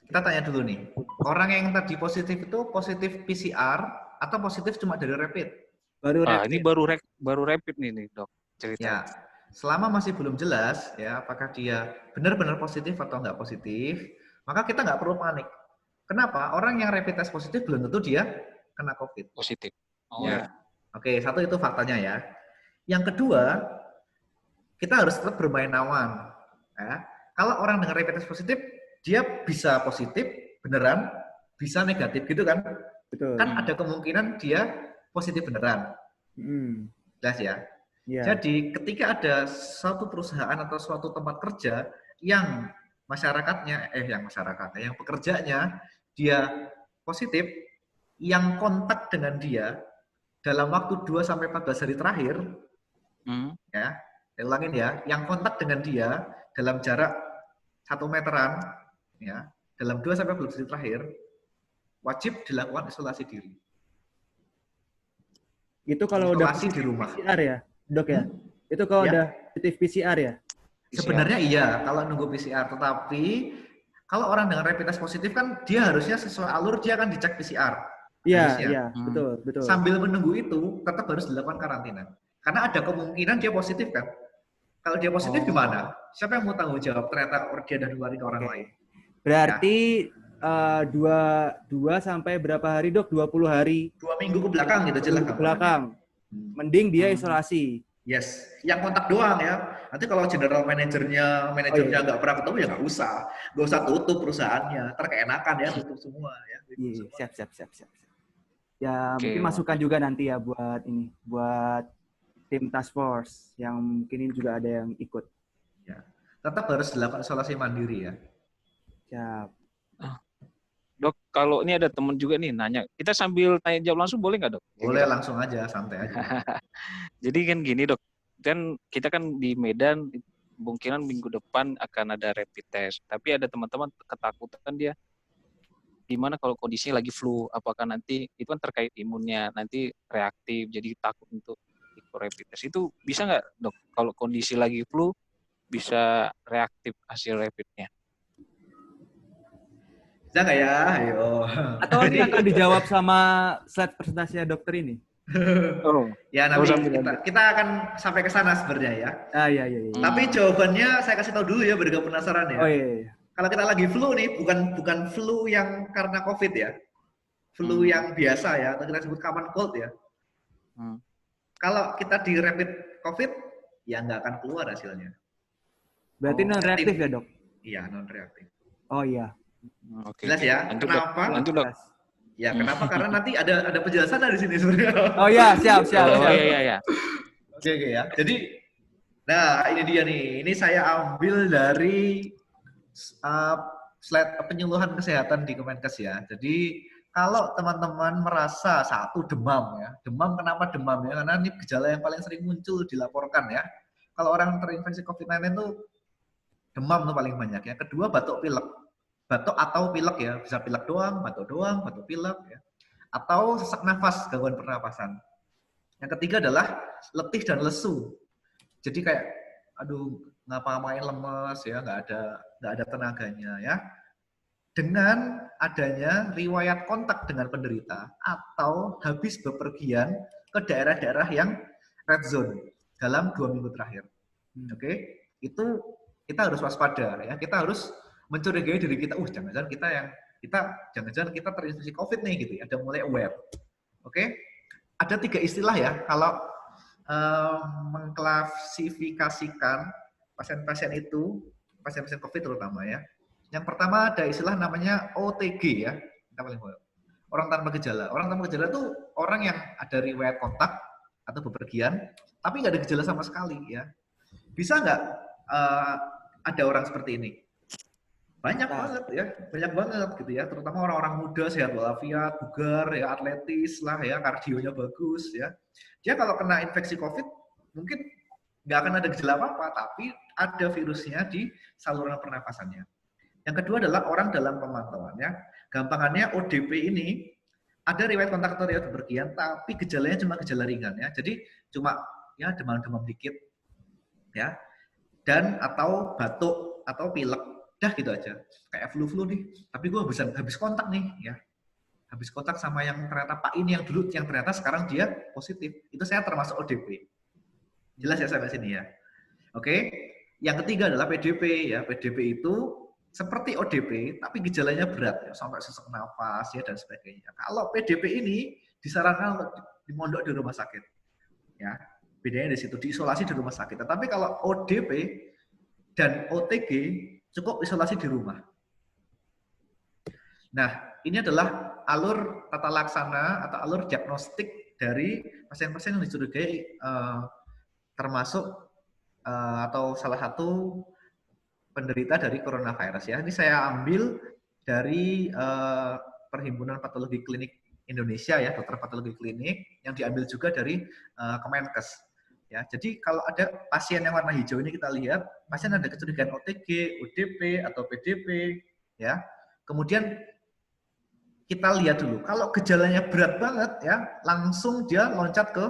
kita tanya dulu nih. Orang yang tadi positif itu positif PCR atau positif cuma dari rapid? Baru rapid. Ini baru rapid nih dok ceritanya. Ya, selama masih belum jelas ya apakah dia benar-benar positif atau nggak positif, maka kita nggak perlu panik. Kenapa? Orang yang rapid test positif belum tentu dia kena COVID. Positif. Ya. Oke, satu itu faktanya ya. Yang kedua, kita harus tetap bermain aman. Ya. Kalau orang dengan rapid test positif, dia bisa positif beneran, bisa negatif gitu kan? Betul. Kan ada kemungkinan dia positif beneran. Jelas ya? Yeah. Jadi ketika ada suatu perusahaan atau suatu tempat kerja yang yang pekerjanya dia positif, yang kontak dengan dia dalam waktu 2-14 hari terakhir, ya, saya ulangin ya, yang kontak dengan dia dalam jarak 1 meteran, ya, dalam 2-14 hari terakhir, wajib dilakukan isolasi diri. Itu kalau udah di rumah. PCR ya, dok ya? Itu kalau udah positif PCR ya? Sebenarnya iya, kalau nunggu PCR. Tetapi kalau orang dengan rapid test positif kan dia harusnya sesuai alur dia akan dicek PCR. Iya, betul. Sambil menunggu itu tetap harus dilakukan karantina. Karena ada kemungkinan dia positif kan. Kalau dia positif gimana? Siapa yang mau tanggung jawab ternyata dia dan nularin ke orang lain? Berarti 2 sampai berapa hari dok? 20 hari. 2 minggu ke belakang gitu jelas. Ke belakang. Mending dia isolasi. Yes, yang kontak doang ya. Nanti kalau general manajernya nggak pernah ketemu ya nggak usah tutup perusahaannya. Terkeenakan ya tutup semua ya. Siap. Ya mungkin masukan juga nanti ya buat tim task force yang mungkin ini juga ada yang ikut. Ya, tetap harus dilakukan isolasi mandiri ya. Siap. Dok, kalau ini ada teman juga nih nanya, kita sambil tanya jawab langsung boleh nggak dok? Boleh langsung aja, santai aja. Jadi kan gini dok, kan kita kan di Medan kemungkinan minggu depan akan ada rapid test, tapi ada teman-teman ketakutan dia, gimana kalau kondisinya lagi flu, apakah nanti itu kan terkait imunnya nanti reaktif, jadi takut untuk ikut rapid test. Itu bisa nggak dok? Kalau kondisi lagi flu bisa reaktif hasil rapidnya? Bisa nggak ya? Ayo. Atau ini akan dijawab sama slide presentasinya dokter ini? Ya nanti kita akan sampai ke sana sebenarnya ya. Iya. Tapi jawabannya saya kasih tahu dulu ya, biar nggak penasaran ya. Oh iya. Kalau kita lagi flu nih, bukan flu yang karena COVID ya. Flu yang biasa ya, atau kita sebut common cold ya. Kalau kita di rapid COVID, ya nggak akan keluar hasilnya. Berarti non-reaktif ya dok? Iya, non-reaktif. Oh iya. Oke. Jelas ya? Kenapa? Dok. Ya, kenapa? Karena nanti ada penjelasan di sini sebenarnya. Oh iya, siap. Oh iya. Oke ya. Jadi, nah ini dia nih. Ini saya ambil dari slide penyuluhan kesehatan di Kemenkes ya. Jadi kalau teman-teman merasa satu demam ya, demam kenapa demam ya? Karena ini gejala yang paling sering muncul dilaporkan ya. Kalau orang terinfeksi COVID-19 itu demam tuh paling banyak ya. Kedua batuk pilek, batuk atau pilek ya, bisa pilek doang, batuk pilek ya. Atau sesak nafas, gangguan pernapasan. Yang ketiga adalah letih dan lesu. Jadi kayak, aduh ngapa-ngapain lemes ya, nggak ada tenaganya ya. Dengan adanya riwayat kontak dengan penderita atau habis bepergian ke daerah-daerah yang red zone dalam 2 minggu terakhir. Oke, itu kita harus waspada ya. Kita harus mencurigai diri kita. Jangan-jangan kita terinfeksi COVID nih gitu ya. Ada mulai aware. Oke, ada 3 istilah ya kalau mengklasifikasikan pasien-pasien itu, pasien-pasien COVID terutama ya. Yang pertama ada istilah namanya OTG ya. Orang tanpa gejala. Orang tanpa gejala itu orang yang ada riwayat kontak atau bepergian, tapi nggak ada gejala sama sekali ya. Bisa nggak ada orang seperti ini? Banyak banget ya, banyak banget gitu ya. Terutama orang-orang muda, sehat walafiat, bugar, ya atletis lah ya, kardionya bagus ya. Dia kalau kena infeksi COVID mungkin nggak akan ada gejala apa-apa, tapi ada virusnya di saluran pernapasannya. Yang kedua adalah orang dalam pemantauan ya. Gampangannya ODP ini ada riwayat kontak atau riwayat bepergian, tapi gejalanya cuma gejala ringan ya. Jadi cuma ya demam-demam dikit ya, dan atau batuk atau pilek, dah gitu aja. Kayak flu-flu nih, tapi gue habis kontak nih ya. Habis kontak sama yang ternyata Pak ini yang dulu yang ternyata sekarang dia positif. Itu saya termasuk ODP. Jelas ya sampai sini ya. Oke. Yang ketiga adalah PDP ya. PDP itu seperti ODP, tapi gejalanya berat ya, sampai sesak nafas ya dan sebagainya. Kalau PDP ini disarankan untuk dimondok di rumah sakit, ya bedanya di situ, diisolasi di rumah sakit. Tetapi kalau ODP dan OTG cukup isolasi di rumah. Nah, ini adalah alur tata laksana atau alur diagnostik dari pasien-pasien yang dicurigai termasuk atau salah satu penderita dari coronavirus ya. Ini saya ambil dari Perhimpunan Patologi Klinik Indonesia ya, dokter patologi klinik, yang diambil juga dari Kemenkes. Ya, jadi kalau ada pasien yang warna hijau ini kita lihat, pasien ada kecurigaan OTG, ODP atau PDP, ya. Kemudian kita lihat dulu, kalau gejalanya berat banget ya, langsung dia loncat ke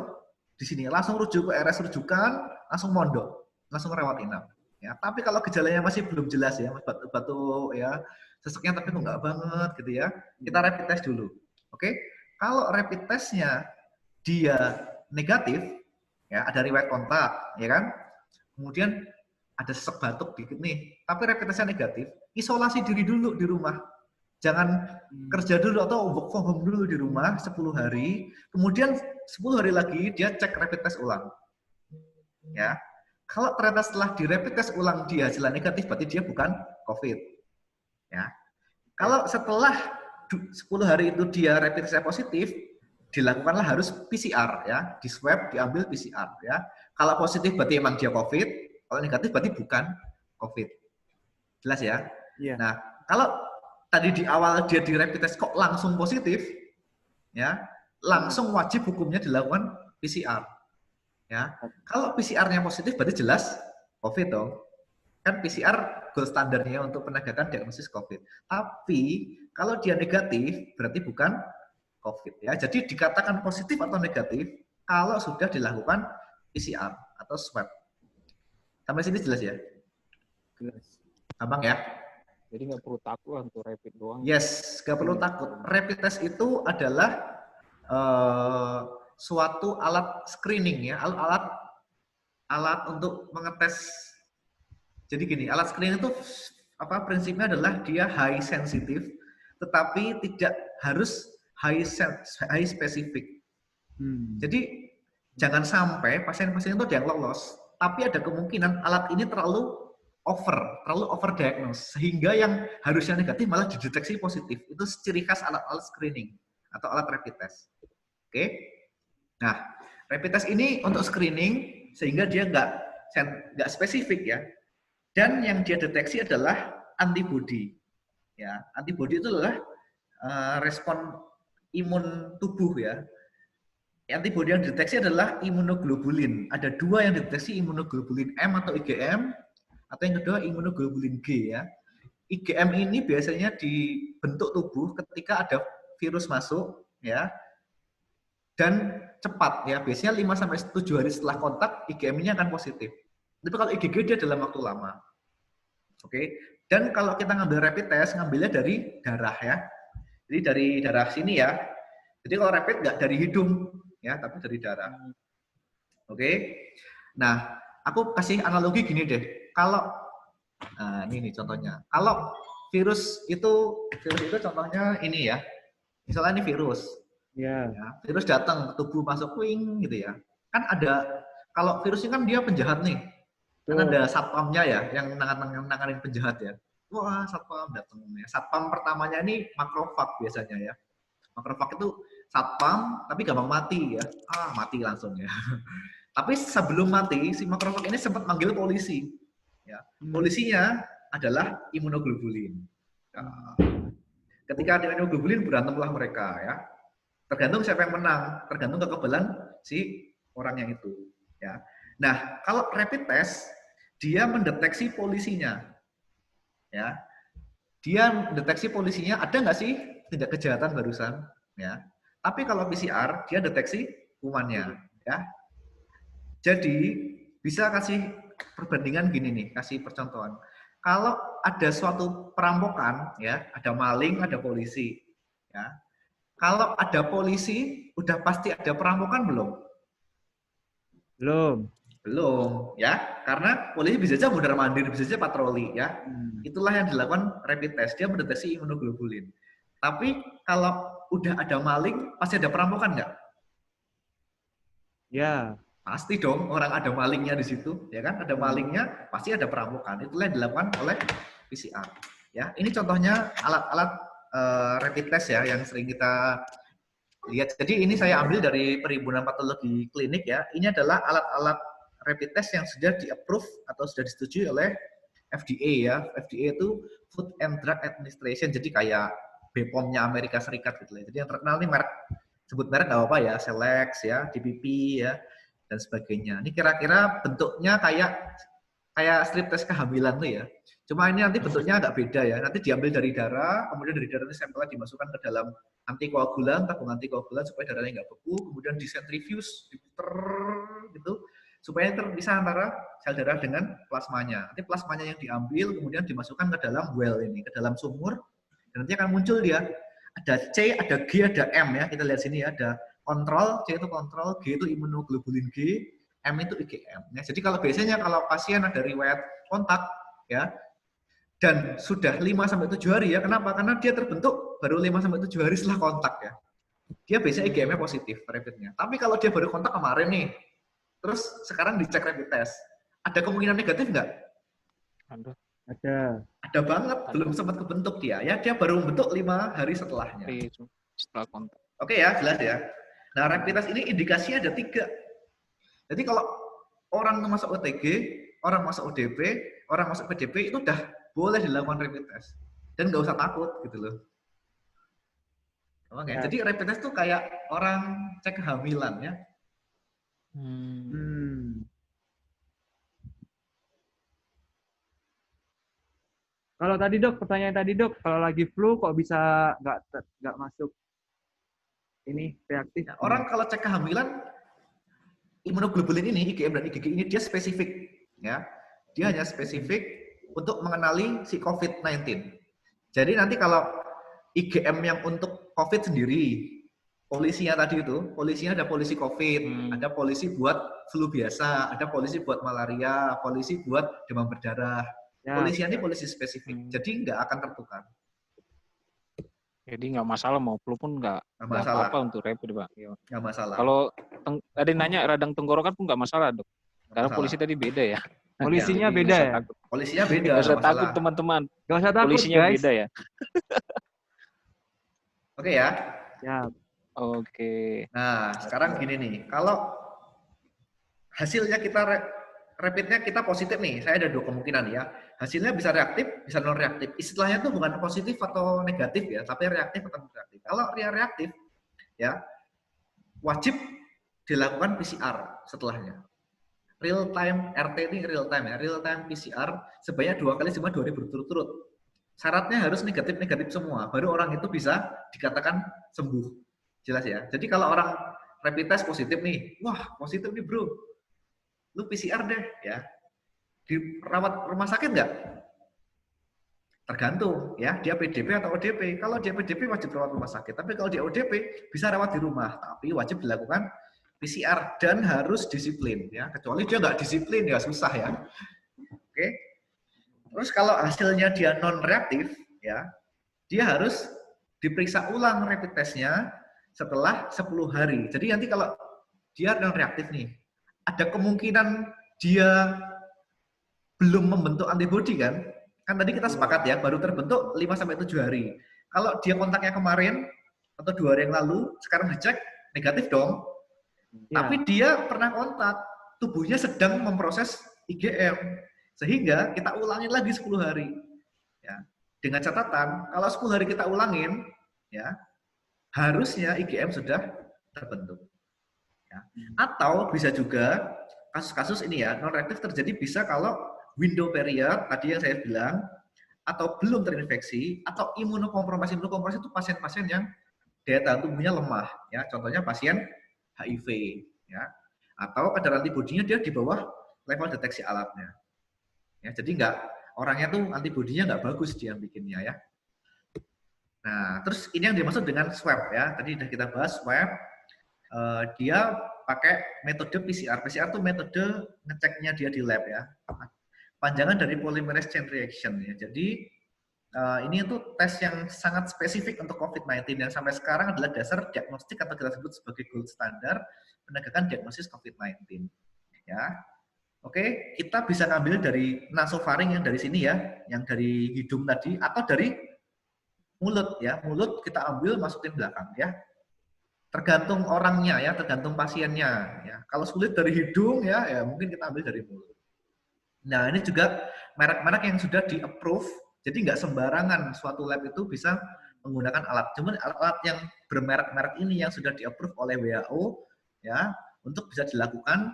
di sini, langsung rujuk ke RS rujukan, langsung mondok, langsung rawat inap. Ya, tapi kalau gejalanya masih belum jelas ya, batuk ya, seseknya tapi kok nggak banget gitu ya, kita rapid test dulu. Oke, kalau rapid testnya dia negatif, ya ada riwayat kontak, ya kan, kemudian ada sesak batuk dikit nih, tapi rapid testnya negatif, isolasi diri dulu di rumah, jangan kerja dulu atau work from home dulu di rumah 10 hari, kemudian 10 hari lagi dia cek rapid test ulang, ya. Kalau ternyata setelah di rapid test ulang dia hasilnya negatif, berarti dia bukan COVID. Ya. Kalau setelah 10 hari itu dia rapid testnya positif, dilakukanlah harus PCR ya, di swab diambil PCR ya. Kalau positif berarti emang dia COVID, kalau negatif berarti bukan COVID. Jelas ya? Yeah. Nah, kalau tadi di awal dia di rapid test kok langsung positif, ya, langsung wajib hukumnya dilakukan PCR. Ya, kalau PCR-nya positif berarti jelas COVID dong. Kan PCR gold standarnya untuk penegakan diagnosis COVID. Tapi kalau dia negatif berarti bukan COVID ya. Jadi dikatakan positif atau negatif kalau sudah dilakukan PCR atau swab. Sampai sini jelas ya? Jelas. Gampang ya? Jadi nggak perlu takut lah untuk rapid doang. Yes, nggak perlu takut. Rapid test itu adalah suatu alat screening ya, alat untuk mengetes. Jadi gini, alat screening itu apa prinsipnya adalah dia high sensitif, tetapi tidak harus high specific. Jadi jangan sampai pasien-pasien itu ada yang lolos, tapi ada kemungkinan alat ini terlalu over diagnose, sehingga yang harusnya negatif malah dideteksi positif. Itu ciri khas alat-alat screening atau alat rapid test. Oke. Nah, rapid test ini untuk screening sehingga dia nggak spesifik ya. Dan yang dia deteksi adalah antibody. Ya, antibodi itu adalah respon imun tubuh ya. Antibodi yang dideteksi adalah imunoglobulin. Ada dua yang dideteksi, imunoglobulin M atau IgM, atau yang kedua imunoglobulin G ya. IgM ini biasanya dibentuk tubuh ketika ada virus masuk ya, dan cepat ya. Biasanya 5 sampai 7 hari setelah kontak IgM-nya akan positif. Tapi kalau IgG dia dalam waktu lama. Oke. Dan kalau kita ngambil rapid test, ngambilnya dari darah ya. Jadi dari darah sini ya. Jadi kalau rapid nggak dari hidung ya, tapi dari darah. Oke. Nah, aku kasih analogi gini deh. Kalau ini nih contohnya. Kalau virus itu contohnya ini ya. Misalnya ini virus. Ya. Ya, virus datang ke tubuh, masuk wing gitu ya. Kan ada, kalau virus ini kan dia penjahat nih. Kan ada satpamnya ya, yang nanganin penjahat ya. Wah, satpam datang ya. Satpam pertamanya ini makrofag biasanya ya. Makrofag itu satpam, tapi gampang mati ya. Mati langsung ya. Tapi sebelum mati, si makrofag ini sempat manggil polisi. Ya. Polisinya adalah imunoglobulin. Ya. Ketika ada imunoglobulin, berantemlah mereka ya. Tergantung siapa yang menang, tergantung kekebalan si orangnya itu. Ya. Nah, kalau rapid test, dia mendeteksi polisinya. Ya. Dia mendeteksi polisinya, ada nggak sih tindak kejahatan barusan? Ya. Tapi kalau PCR, dia deteksi kumannya. Ya. Jadi, bisa kasih perbandingan gini nih, kasih percontohan. Kalau ada suatu perampokan, ya, ada maling, ada polisi. Ya. Kalau ada polisi, udah pasti ada perampokan belum? Belum. Belum, ya. Karena polisi bisa saja mondar-mandir, bisa saja patroli, ya. Itulah yang dilakukan rapid test. Dia mendeteksi imunoglobulin. Tapi kalau udah ada maling, pasti ada perampokan nggak? Ya. Pasti dong, orang ada malingnya di situ, ya kan? Ada malingnya, pasti ada perampokan. Itulah yang dilakukan oleh PCR. Ya, ini contohnya alat-alat rapid test ya yang sering kita lihat. Jadi ini saya ambil dari Perhimpunan Patologi Klinik ya. Ini adalah alat-alat rapid test yang sudah di-approve atau sudah disetujui oleh FDA ya. FDA itu Food and Drug Administration. Jadi kayak BPOM-nya Amerika Serikat gitu ya. Jadi yang terkenal ini merek, sebut merek nggak apa-apa ya, Selex ya, DPP ya, dan sebagainya. Ini kira-kira bentuknya kayak strip tes kehamilan tuh ya. Cuma ini nanti bentuknya agak beda ya. Nanti diambil dari darah, kemudian dari darah ini sampelnya dimasukkan ke dalam antikoagulan, tabung antikoagulan supaya darahnya nggak beku, kemudian disentrifuge, diputer gitu, supaya terpisah antara sel darah dengan plasmanya. Nanti plasmanya yang diambil, kemudian dimasukkan ke dalam well ini, ke dalam sumur, dan nanti akan muncul dia. Ada C, ada G, ada M ya. Kita lihat sini ya, ada kontrol, C itu kontrol, G itu imunoglobulin G, M itu IgM. Ya, jadi kalau biasanya kalau pasien ada riwayat kontak ya dan sudah 5-7 hari ya, kenapa? Karena dia terbentuk baru 5-7 hari setelah kontak ya. Dia biasanya IgM-nya positif rapidnya. Tapi kalau dia baru kontak kemarin nih, terus sekarang dicek rapid test, ada kemungkinan negatif nggak? Ada. Ada banget, belum sempat kebentuk dia. Ya, dia baru bentuk 5 hari setelahnya. Setelah kontak. Oke ya, jelas ya. Nah, rapid test ini indikasinya ada 3. Jadi kalau orang masuk OTG, orang masuk ODP, orang masuk PDP, itu udah boleh dilakukan rapid test. Dan nggak usah takut gitu loh. Oke, ya. Jadi rapid test tuh kayak orang cek kehamilan ya. Kalau tadi dok, pertanyaan tadi dok, kalau lagi flu kok bisa nggak masuk ini reaktif? Ya, orang kalau cek kehamilan, imunoglobulin ini, IgM dan IgG ini dia spesifik, ya. Dia hanya spesifik untuk mengenali si COVID-19. Jadi nanti kalau IgM yang untuk COVID sendiri, polisinya tadi itu, polisinya ada polisi COVID, ada polisi buat flu biasa, ada polisi buat malaria, polisi buat demam berdarah. Ya, polisinya ini polisi spesifik, jadi nggak akan tertukar. Jadi nggak masalah mau flu pun nggak apa-apa untuk rapid, Pak. Nggak masalah. Kalau tadi nanya radang tenggorokan pun nggak masalah, dok. Karena polisi tadi beda ya. Polisinya beda ya? Takut. Polisinya beda. Nggak usah takut teman-teman. Nggak usah takut, polisinya guys. beda ya. Oke ya. Ya. Oke. Nah, sekarang gini nih. Kalau hasilnya kita rapidnya kita positif nih, saya ada 2 kemungkinan ya. Hasilnya bisa reaktif, bisa non reaktif. Istilahnya itu bukan positif atau negatif ya, tapi reaktif atau non reaktif. Kalau reaktif ya wajib dilakukan PCR setelahnya. Real time RT ini real time ya, real time PCR sebanyak 2 kali selama 2 hari berturut-turut. Syaratnya harus negatif semua, baru orang itu bisa dikatakan sembuh. Jelas ya. Jadi kalau orang rapid test positif nih, wah positif nih bro, lu PCR deh ya. Dirawat rumah sakit nggak? Tergantung ya, dia PDP atau ODP. Kalau dia PDP wajib rawat rumah sakit, tapi kalau dia ODP bisa rawat di rumah, tapi wajib dilakukan PCR dan harus disiplin ya. Kecuali dia nggak disiplin ya susah ya. Oke. Terus kalau hasilnya dia non reaktif ya, dia harus diperiksa ulang rapid testnya setelah 10 hari. Jadi nanti kalau dia non reaktif nih, ada kemungkinan dia belum membentuk antibodi kan? Kan tadi kita sepakat ya, baru terbentuk 5-7 hari. Kalau dia kontaknya kemarin atau 2 hari yang lalu, sekarang dicek negatif dong. Ya. Tapi dia pernah kontak, tubuhnya sedang memproses IgM. Sehingga kita ulangin lagi 10 hari. Ya. Dengan catatan, kalau 10 hari kita ulangin, ya harusnya IgM sudah terbentuk. Ya. Atau bisa juga kasus-kasus ini ya, non-reaktif terjadi bisa kalau window period, tadi yang saya bilang, atau belum terinfeksi, atau imunokompromisi. Imunokompromisi itu pasien-pasien yang daya tahan tubuhnya lemah. Ya. Contohnya pasien HIV. Ya. Atau kadar antibodinya dia di bawah level deteksi alatnya. Ya, jadi orangnya tuh antibodinya nggak bagus dia bikinnya ya. Nah, terus ini yang dimaksud dengan swab ya. Tadi sudah kita bahas swab. Dia pakai metode PCR. PCR itu metode ngeceknya dia di lab ya. Panjangan dari polymerase chain reaction ya. Jadi ini itu tes yang sangat spesifik untuk COVID-19 yang sampai sekarang adalah dasar diagnostik atau kita sebut sebagai gold standar penegakan diagnosis COVID-19. Ya. Oke, kita bisa ngambil dari nasofaring yang dari sini ya, yang dari hidung tadi, atau dari mulut ya. Mulut kita ambil masukin belakang ya. Tergantung orangnya ya, tergantung pasiennya ya. Kalau sulit dari hidung ya mungkin kita ambil dari mulut. Nah ini juga merek-merek yang sudah di-approve, jadi nggak sembarangan suatu lab itu bisa menggunakan alat. Cuman alat-alat yang bermerek-merek ini yang sudah di-approve oleh WHO ya, untuk bisa dilakukan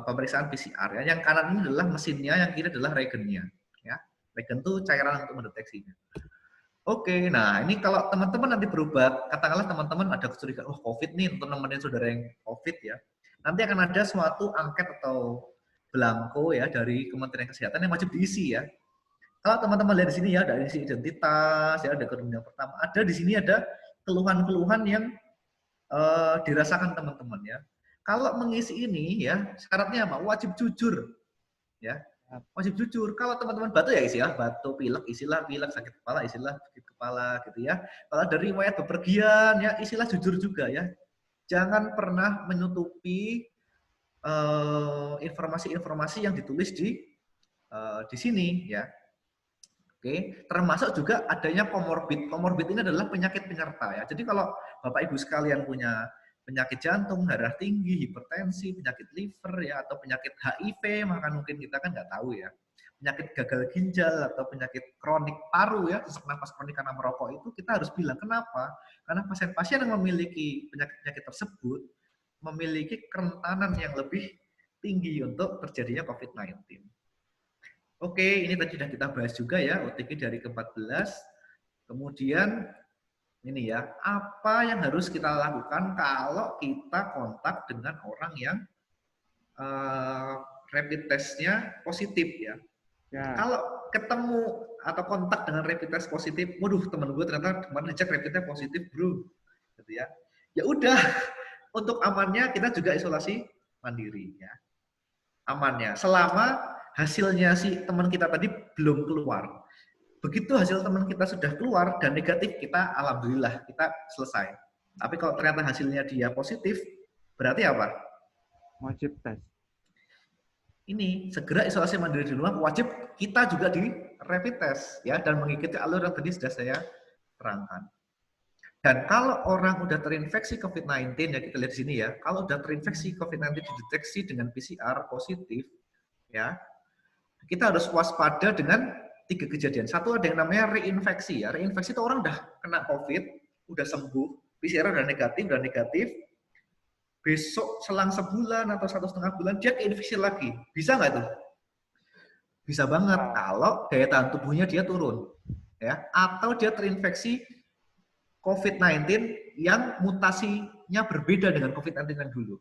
pemeriksaan PCR ya. Yang kanan ini adalah mesinnya, yang kiri adalah reagennya ya. Reagen itu cairan untuk mendeteksinya. Oke, nah ini kalau teman-teman nanti berobat, katakanlah teman-teman ada kecurigaan, oh COVID nih untuk nemenin saudara yang COVID ya. Nanti akan ada suatu angket atau belangko ya dari Kementerian Kesehatan yang wajib diisi ya. Kalau teman-teman lihat di sini ya, ada isi identitas, ya ada kemudian yang pertama, ada di sini ada keluhan-keluhan yang dirasakan teman-teman ya. Kalau mengisi ini ya syaratnya apa? Wajib jujur, ya. Wajib jujur. Kalau teman-teman batuk ya isilah batuk, pilek isilah pilek, sakit kepala isilah sakit kepala, gitu ya. Kalau dari riwayat bepergian ya isilah jujur juga ya. Jangan pernah menutupi informasi-informasi yang ditulis di sini ya. Oke, termasuk juga adanya komorbid. Komorbid ini adalah penyakit penyerta ya. Jadi kalau Bapak Ibu sekalian punya penyakit jantung, darah tinggi, hipertensi, penyakit liver ya, atau penyakit HIV, maka mungkin kita kan nggak tahu ya. Penyakit gagal ginjal atau penyakit kronik paru ya, sesak napas kronik karena merokok itu kita harus bilang kenapa? Karena pasien-pasien yang memiliki penyakit-penyakit tersebut memiliki kerentanan yang lebih tinggi untuk terjadinya COVID-19. Oke, ini tadi sudah kita bahas juga ya, OTG dari ke-14. Kemudian ini ya, apa yang harus kita lakukan kalau kita kontak dengan orang yang rapid test-nya positif ya. Kalau ketemu atau kontak dengan rapid test positif, waduh teman gue ternyata kemarin dicek rapidnya positif bro, gitu ya. Ya udah, untuk amannya kita juga isolasi mandiri ya. Amannya, selama hasilnya si teman kita tadi belum keluar. Begitu hasil teman kita sudah keluar dan negatif, kita alhamdulillah kita selesai. Tapi kalau ternyata hasilnya dia positif, berarti apa? Wajib tes. Ini segera isolasi mandiri di rumah, wajib kita juga di rapid test ya, dan mengikuti alur yang tadi sudah saya terangkan. Dan kalau orang udah terinfeksi COVID-19, ya kita lihat di sini ya, kalau udah terinfeksi COVID-19 dideteksi dengan PCR positif, ya, kita harus waspada dengan 3 kejadian. Satu ada yang namanya reinfeksi ya. Reinfeksi itu orang udah kena COVID, udah sembuh, PCR udah negatif, besok selang sebulan atau 1,5 bulan dia keinfeksi lagi. Bisa nggak itu? Bisa banget kalau daya tahan tubuhnya dia turun, ya, atau dia terinfeksi COVID-19 yang mutasinya berbeda dengan COVID-19 yang dulu.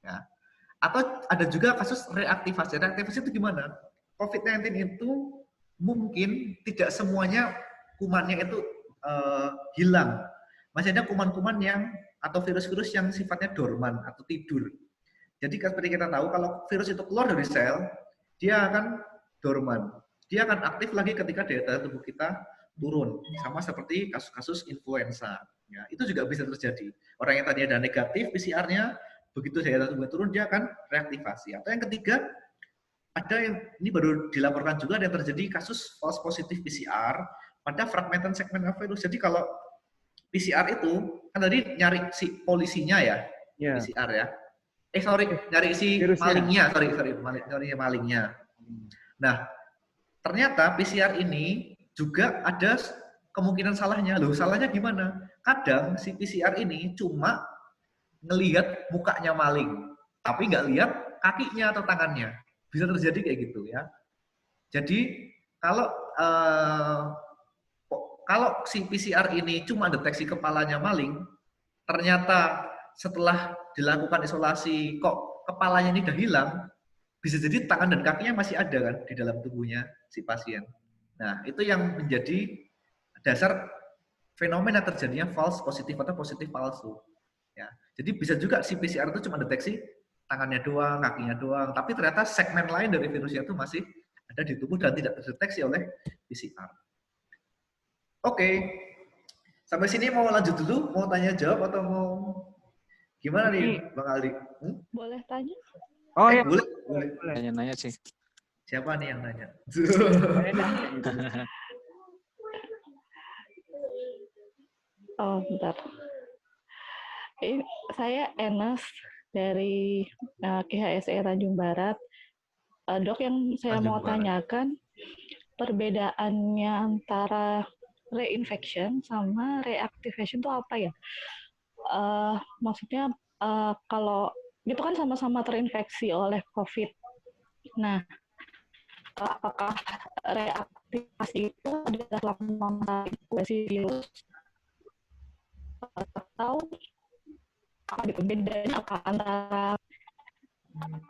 Ya. Atau ada juga kasus reaktivasi. Reaktivasi itu gimana? COVID-19 itu mungkin tidak semuanya kumannya itu hilang. Masih ada kuman-kuman yang atau virus-virus yang sifatnya dorman atau tidur. Jadi seperti kita tahu kalau virus itu keluar dari sel, dia akan dorman. Dia akan aktif lagi ketika daya tahan tubuh kita turun, sama seperti kasus-kasus influenza. Ya, itu juga bisa terjadi. Orang yang tadinya ada negatif PCR-nya, begitu daya tahan tubuhnya turun, dia akan reaktivasi. Atau yang ketiga, ada yang ini baru dilaporkan juga ada yang terjadi kasus false positive PCR pada fragmentan segmen virus. Jadi kalau PCR itu kan tadi nyari si polisinya ya, PCR ya. Nyari si virusnya. malingnya. Nah, ternyata PCR ini juga ada kemungkinan salahnya. Loh, salahnya gimana? Kadang si PCR ini cuma ngelihat mukanya maling, tapi nggak lihat kakinya atau tangannya. Bisa terjadi kayak gitu ya. Jadi kalau si PCR ini cuma deteksi kepalanya maling, ternyata setelah dilakukan isolasi kok kepalanya ini udah hilang, bisa jadi tangan dan kakinya masih ada kan di dalam tubuhnya si pasien. Nah, itu yang menjadi dasar fenomena terjadinya false positif atau positif palsu. Ya. Jadi bisa juga si PCR itu cuma deteksi tangannya doang, kakinya doang, tapi ternyata segmen lain dari virusnya itu masih ada di tubuh dan tidak terdeteksi oleh PCR. Oke. Sampai sini mau lanjut dulu, mau tanya jawab atau mau gimana nih, Bang Aldi? Boleh tanya? Oh ya, boleh. Nanya-nanya sih. Siapa nih yang nanya? Oh, bentar. Saya Enas dari KHSE Tanjung Barat. Dok, yang saya mau tanyakan, perbedaannya antara reinfection sama reactivation itu apa ya? Maksudnya kalau itu kan sama-sama terinfeksi oleh COVID. Nah, apakah reaktivasi itu adalah selama inkubasi virus atau apa gitu, bedanya apa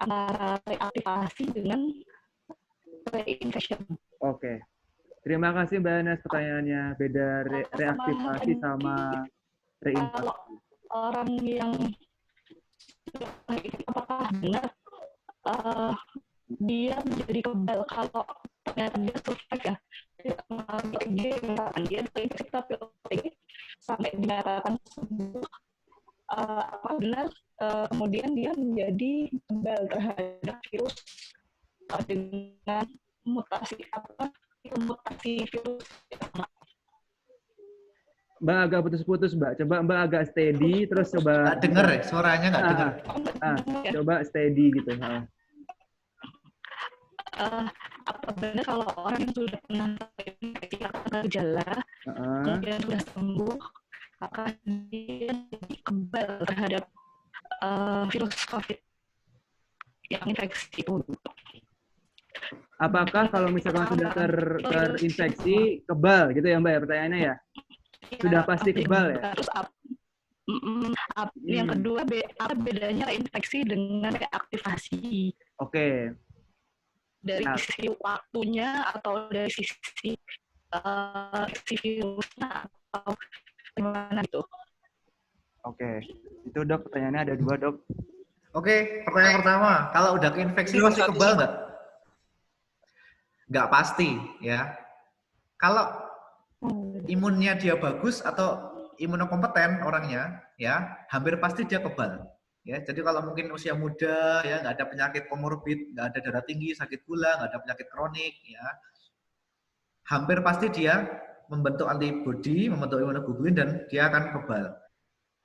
antara reaktivasi dengan reinfection? Oke. Terima kasih Mbak Anas pertanyaannya. Beda reaktivasi sama reinfeksi. Kalau orang yang apakah benar dia menjadi kebal kalau ternyata dia survive ya, dia terinfeksi tapi sampai dinyatakan sembuh, apa benar kemudian dia menjadi kebal terhadap virus dengan mutasi virus. Mbak agak putus-putus, Mbak. Coba Mbak agak steady, terus coba... Nggak denger ya? Suaranya nggak denger. Coba steady gitu. Apa benar kalau orang yang sudah pernah terinfeksi atau gejala, kemudian sudah sembuh, apakah dia jadi kebal terhadap virus COVID yang infeksi itu? Apakah kalau misalkan sudah terinfeksi, kebal gitu ya Mbak ya pertanyaannya ya? Sudah pasti kebal ya? Terus yang kedua, apa bedanya reinfeksi dengan reaktivasi? Oke. Dari sisi waktunya atau dari sisi virusnya atau gimana itu? Oke. Itu Dok, pertanyaannya ada 2 Dok. Oke, pertanyaan pertama, kalau udah keinfeksi pasti kebal nggak? Nggak pasti ya. Kalau imunnya dia bagus atau imunokompeten orangnya, ya hampir pasti dia kebal. Ya, jadi kalau mungkin usia muda, ya nggak ada penyakit komorbid, nggak ada darah tinggi, sakit gula, nggak ada penyakit kronik, ya hampir pasti dia membentuk antibodi, membentuk imunoglobulin dan dia akan kebal.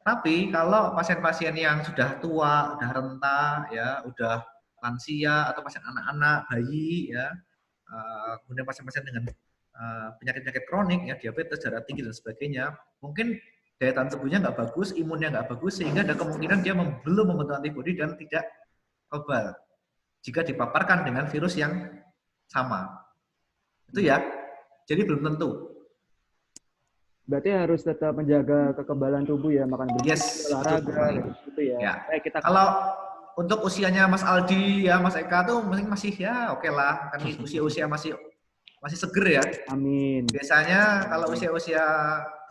Tapi kalau pasien-pasien yang sudah tua, udah renta, ya, udah lansia atau pasien anak-anak, bayi, ya, kemudian pasien-pasien dengan penyakit-penyakit kronik, ya, diabetes, darah tinggi dan sebagainya, mungkin daya tahan tubuhnya nggak bagus, imunnya nggak bagus, sehingga ada kemungkinan dia belum membentuk antibodi dan tidak kebal jika dipaparkan dengan virus yang sama. Itu ya. Jadi belum tentu. Berarti harus tetap menjaga kekebalan tubuh ya, makan bergizi, olahraga, gitu ya. Ya. Kalau untuk usianya Mas Aldi ya, Mas Eka tuh masih ya oke lah, kan usia-usia masih seger ya. Amin. Biasanya kalau usia-usia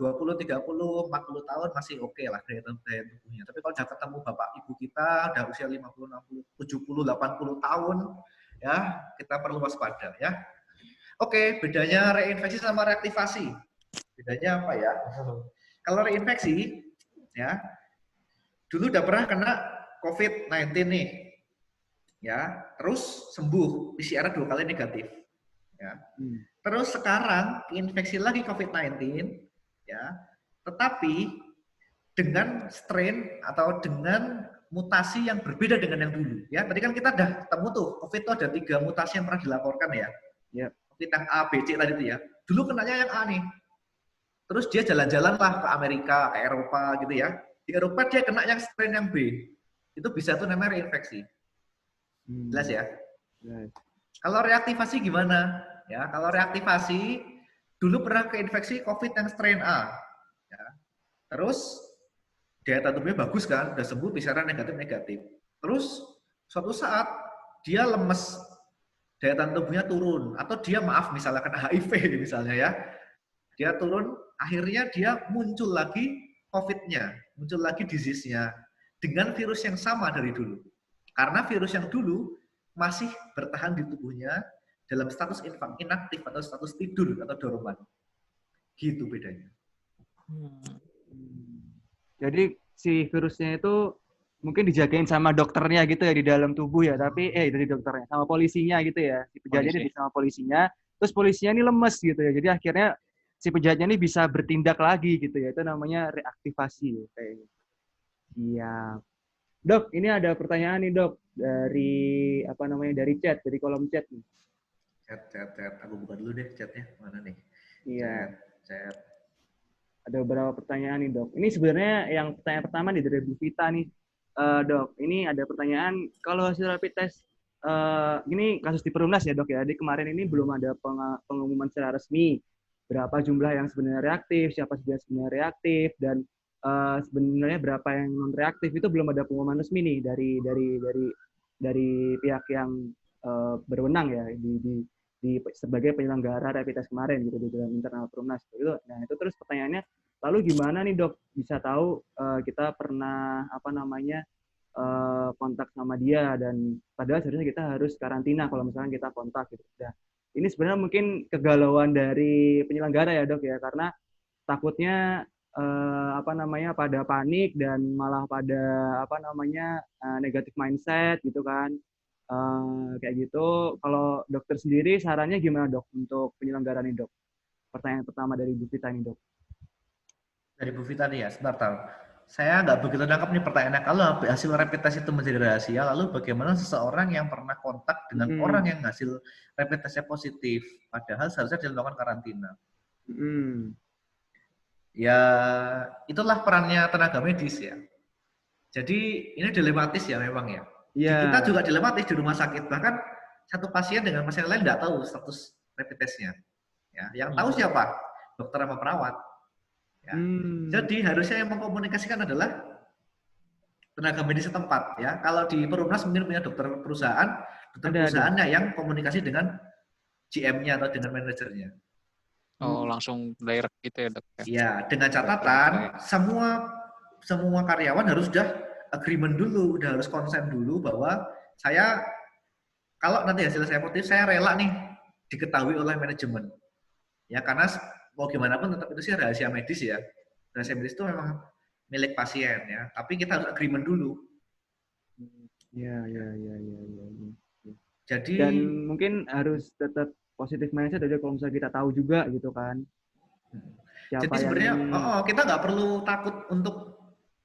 20, 30, 40 tahun masih oke lah daya tubuhnya. Tapi kalau udah ketemu bapak ibu kita udah usia 50, 60, 70, 80 tahun ya, kita perlu waspada ya. Oke, bedanya reinfeksi sama reaktivasi. Bedanya apa ya? Kalau reinfeksi, ya, dulu udah pernah kena COVID-19 nih, ya, terus sembuh, PCR 2 kali negatif, ya. Terus sekarang infeksi lagi COVID-19, ya, tetapi dengan strain atau dengan mutasi yang berbeda dengan yang dulu, ya. Tadi kan kita udah ketemu tuh, COVID itu ada 3 mutasi yang pernah dilaporkan ya. COVID yang A, B, C tadi itu ya. Dulu kenanya yang A nih. Terus dia jalan-jalan lah ke Amerika, ke Eropa gitu ya. Di Eropa dia kena yang strain yang B. Itu bisa tuh namanya reinfeksi. Jelas ya? Kalau reaktivasi gimana? Ya, kalau reaktivasi dulu pernah keinfeksi COVID yang strain A. Ya. Terus daya tahan tubuhnya bagus kan, udah sembuh, PCR negatif. Terus suatu saat dia lemes, daya tahan tubuhnya turun, atau dia misalnya kena HIV misalnya ya. Dia turun, akhirnya dia muncul lagi COVID-nya, muncul lagi disease-nya dengan virus yang sama dari dulu. Karena virus yang dulu masih bertahan di tubuhnya dalam status inaktif atau status tidur atau dorman. Gitu bedanya. Jadi si virusnya itu mungkin dijagain sama dokternya gitu ya di dalam tubuh ya, tapi dari dokternya sama polisinya gitu ya. Si penjahatnya sama polisinya, terus polisinya ini lemes gitu ya. Jadi akhirnya si penjahatnya ini bisa bertindak lagi gitu ya. Itu namanya reaktivasi kayaknya. Iya. Dok, ini ada pertanyaan nih Dok dari dari chat, dari kolom chat nih. Chat. Aku buka dulu deh chatnya. Mana nih? Iya. Chat. Ada beberapa pertanyaan nih Dok. Ini sebenarnya yang pertanyaan pertama nih dari Bu Vita nih. Dok, ini ada pertanyaan, kalau hasil rapid test, ini kasus di Perumnas ya Dok ya, jadi kemarin ini belum ada pengumuman secara resmi, berapa jumlah yang sebenarnya reaktif, siapa saja yang sebenarnya reaktif, dan sebenarnya berapa yang non reaktif, itu belum ada pengumuman resmi nih dari pihak yang berwenang ya di sebagai penyelenggara rapid test kemarin gitu di dalam internal Perumnas itu. Nah itu terus pertanyaannya, lalu gimana nih Dok bisa tahu kita pernah kontak sama dia, dan padahal seharusnya kita harus karantina kalau misalnya kita kontak gitu. Nah, ini sebenarnya mungkin kegalauan dari penyelenggara ya Dok ya, karena takutnya pada panik dan malah pada negatif mindset gitu kan. Kayak gitu. Kalau dokter sendiri sarannya gimana Dok untuk penyelenggaraan ini Dok? Pertanyaan pertama dari Bu Vita nih Dok. Dari Bu Vita nih ya, sebentar tahu. Saya nggak begitu nangkap nih pertanyaannya. Kalau hasil rapid test itu menjadi rahasia, lalu bagaimana seseorang yang pernah kontak dengan orang yang hasil rapid testnya positif, padahal seharusnya dilakukan karantina? Ya, itulah perannya tenaga medis ya. Jadi ini dilematis ya memang ya. Kita juga dilematis di rumah sakit. Bahkan satu pasien dengan pasien lain nggak tahu status rapid testnya. Ya, yang tahu siapa? Dokter sama perawat. Ya. Jadi harusnya yang mengkomunikasikan adalah tenaga medis setempat. Ya, kalau di Perumnas mungkin punya dokter perusahaannya yang komunikasi dengan GM-nya atau dengan manajernya. Oh, langsung direct gitu ya Dok? Ya, dengan catatan semua karyawan harus sudah agreement dulu, udah harus konsen dulu bahwa saya kalau nanti hasil saya positif, saya rela nih diketahui oleh manajemen. Ya, karena mau gimana pun tetap itu sih rahasia medis ya. Rahasia medis itu memang milik pasien ya, tapi kita harus agreement dulu. Ya. Jadi dan mungkin harus tetap positif mindset aja kalau misalnya kita tahu juga gitu kan. Siapa Jadi yang sebenarnya ini? kita nggak perlu takut untuk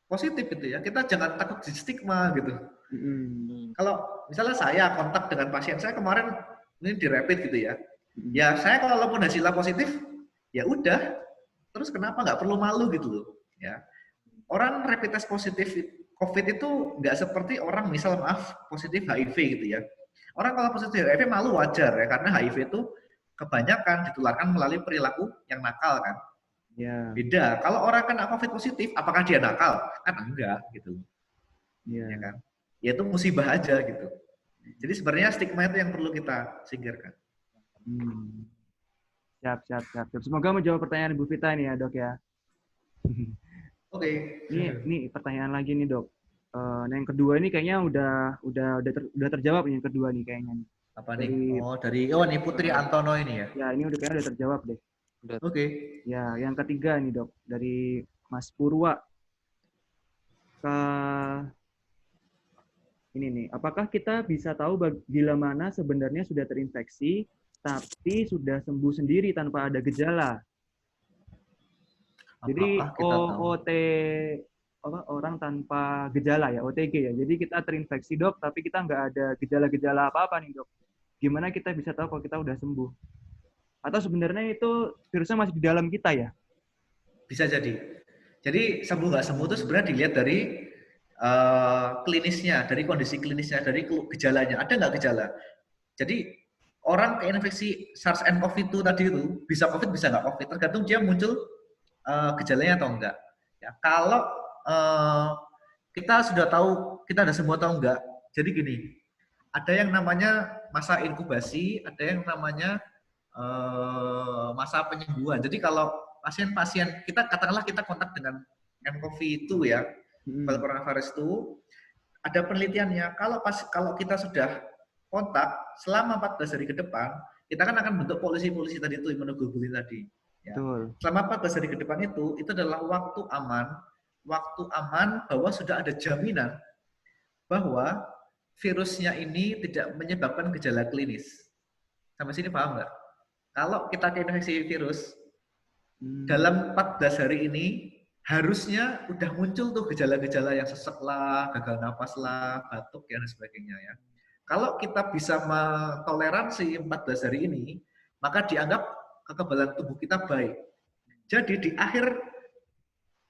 positif gitu ya. Kita jangan takut di stigma gitu. Kalau misalnya saya kontak dengan pasien saya kemarin ini di rapid gitu ya. Ya saya kalaupun hasilnya positif, ya udah. Terus kenapa nggak perlu malu gitu loh? Ya. Orang rapid test positif COVID itu nggak seperti orang misal maaf positif HIV gitu ya. Orang kalau positif HIV malu wajar ya karena HIV itu kebanyakan ditularkan melalui perilaku yang nakal kan. Ya. Beda. Kalau orang kena COVID positif, apakah dia nakal? Kan enggak gitu. Ya. Ya kan? Ya itu musibah aja gitu. Jadi sebenarnya stigma itu yang perlu kita singkirkan. Siap. Semoga menjawab pertanyaan Ibu Vita ini ya, Dok ya. Oke. Ini pertanyaan lagi nih, Dok. Nah, yang kedua ini kayaknya udah terjawab yang kedua nih kayaknya. Apa nih? Nih Putri Antono ini ya. Ya, ini kayaknya udah terjawab deh. Oke. Ya, yang ketiga nih, Dok, dari Mas Purwa. Ini nih, apakah kita bisa tahu bila mana sebenarnya sudah terinfeksi tapi sudah sembuh sendiri tanpa ada gejala? Jadi orang tanpa gejala ya, OTG ya. Jadi kita terinfeksi, Dok, tapi kita nggak ada gejala-gejala apa-apa nih, Dok. Gimana kita bisa tahu kalau kita udah sembuh? Atau sebenarnya itu virusnya masih di dalam kita ya? Bisa jadi. Jadi sembuh nggak sembuh itu sebenarnya dilihat dari klinisnya, dari kondisi klinisnya, dari gejalanya. Ada nggak gejala? Jadi orang keinfeksi SARS-CoV-2 tadi itu bisa COVID bisa nggak COVID, tergantung dia muncul gejalanya atau enggak. Ya, kalau kita sudah tahu kita ada sembuh atau enggak, jadi gini, ada yang namanya masa inkubasi, ada yang namanya masa penyembuhan. Jadi kalau pasien-pasien kita katakanlah kita kontak dengan nCoV itu ya, coronavirus itu, ada penelitiannya. Kalau kita sudah kontak selama 14 hari ke depan, kita kan akan bentuk polisi-polisi tadi itu immunoglobulin tadi. Ya. Selama 14 hari ke depan itu adalah waktu aman bahwa sudah ada jaminan bahwa virusnya ini tidak menyebabkan gejala klinis. Sampai sini paham nggak? Kalau kita keinfeksi virus, dalam 14 hari ini harusnya udah muncul tuh gejala-gejala yang sesek lah, gagal napas lah, batuk dan sebagainya ya. Kalau kita bisa mentoleransi 14 hari ini, maka dianggap kekebalan tubuh kita baik. Jadi di akhir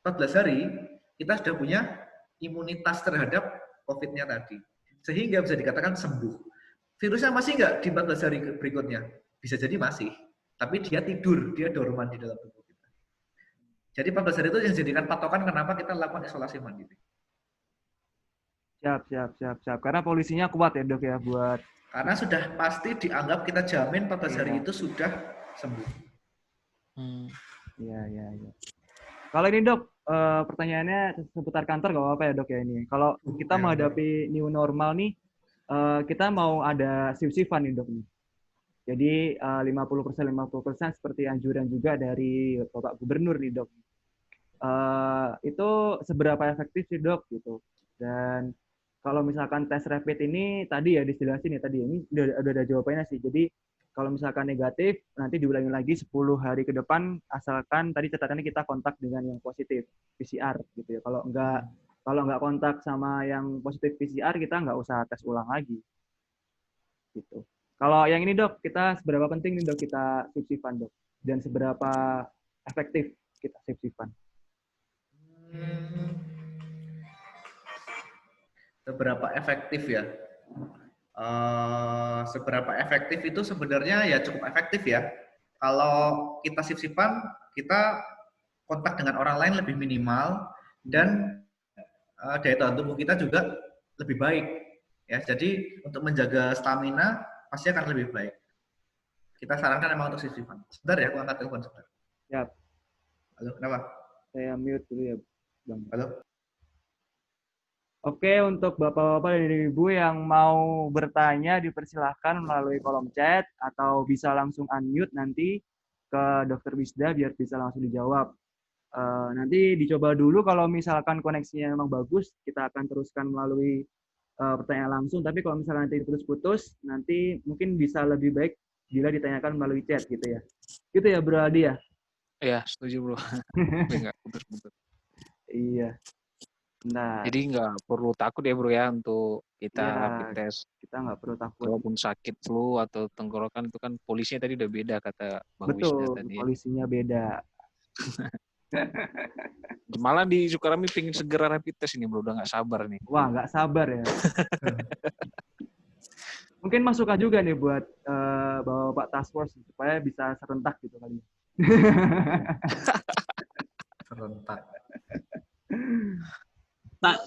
14 hari, kita sudah punya imunitas terhadap COVID-nya tadi. Sehingga bisa dikatakan sembuh. Virusnya masih nggak di 14 hari berikutnya? Bisa jadi masih. Tapi dia tidur, dia dorman di dalam tubuh kita. Jadi 14 hari itu yang dijadikan patokan kenapa kita lakukan isolasi mandiri. Siap. Karena polisinya kuat ya, Dok ya, buat... Karena sudah pasti dianggap kita jamin 14 hari itu sudah sembuh. Iya. Kalau ini, Dok, pertanyaannya seputar kantor nggak apa-apa ya, Dok ya ini. Kalau kita menghadapi new normal nih, kita mau ada shift-shiftan nih, Dok. Jadi 50% seperti anjuran juga dari Bapak Gubernur nih, Dok. Itu seberapa efektif sih, Dok, gitu. Dan kalau misalkan tes rapid ini tadi ya dijelasin ya tadi ini udah ada jawabannya sih. Jadi kalau misalkan negatif nanti diulangi lagi 10 hari ke depan asalkan tadi catatannya kita kontak dengan yang positif PCR gitu ya. Kalau nggak kontak sama yang positif PCR kita nggak usah tes ulang lagi. Gitu. Kalau yang ini, Dok, kita seberapa penting nih, Dok, kita shift-shiftan, Dok? Dan seberapa efektif kita shift-shiftan? Seberapa efektif ya? Seberapa efektif itu sebenarnya ya cukup efektif ya. Kalau kita shift-shiftan, kita kontak dengan orang lain lebih minimal dan daya tahan tubuh kita juga lebih baik. Ya, jadi untuk menjaga stamina pasti akan lebih baik. Kita sarankan memang untuk shift-shiftan. Sebentar ya, aku angkat telepon sebentar. Siap. Halo, kenapa? Saya mute dulu ya, Bang. Halo. Oke, untuk Bapak-Bapak dan Ibu yang mau bertanya dipersilahkan melalui kolom chat atau bisa langsung unmute nanti ke Dr. Wisda biar bisa langsung dijawab. Nanti dicoba dulu kalau misalkan koneksinya memang bagus, kita akan teruskan melalui pertanyaan langsung. Tapi kalau misalkan nanti putus-putus, nanti mungkin bisa lebih baik bila ditanyakan melalui chat gitu ya. Gitu ya, Bro Adi ya? Ya, setuju bro. Tapi nggak putus-putus. Iya. Nah, Jadi nggak perlu takut ya bro ya untuk iya kita rapid test. kita nggak perlu takut. Walaupun sakit flu atau tenggorokan itu kan polisinya tadi udah beda kata Bang Wisda Betul, tadi. polisinya beda. Malah di Sukarami pengen segera rapid test ini bro, udah nggak sabar nih. Wah, nggak sabar ya. Mungkin masukan juga nih buat Bapak Task Force supaya bisa serentak gitu kali. Serentak.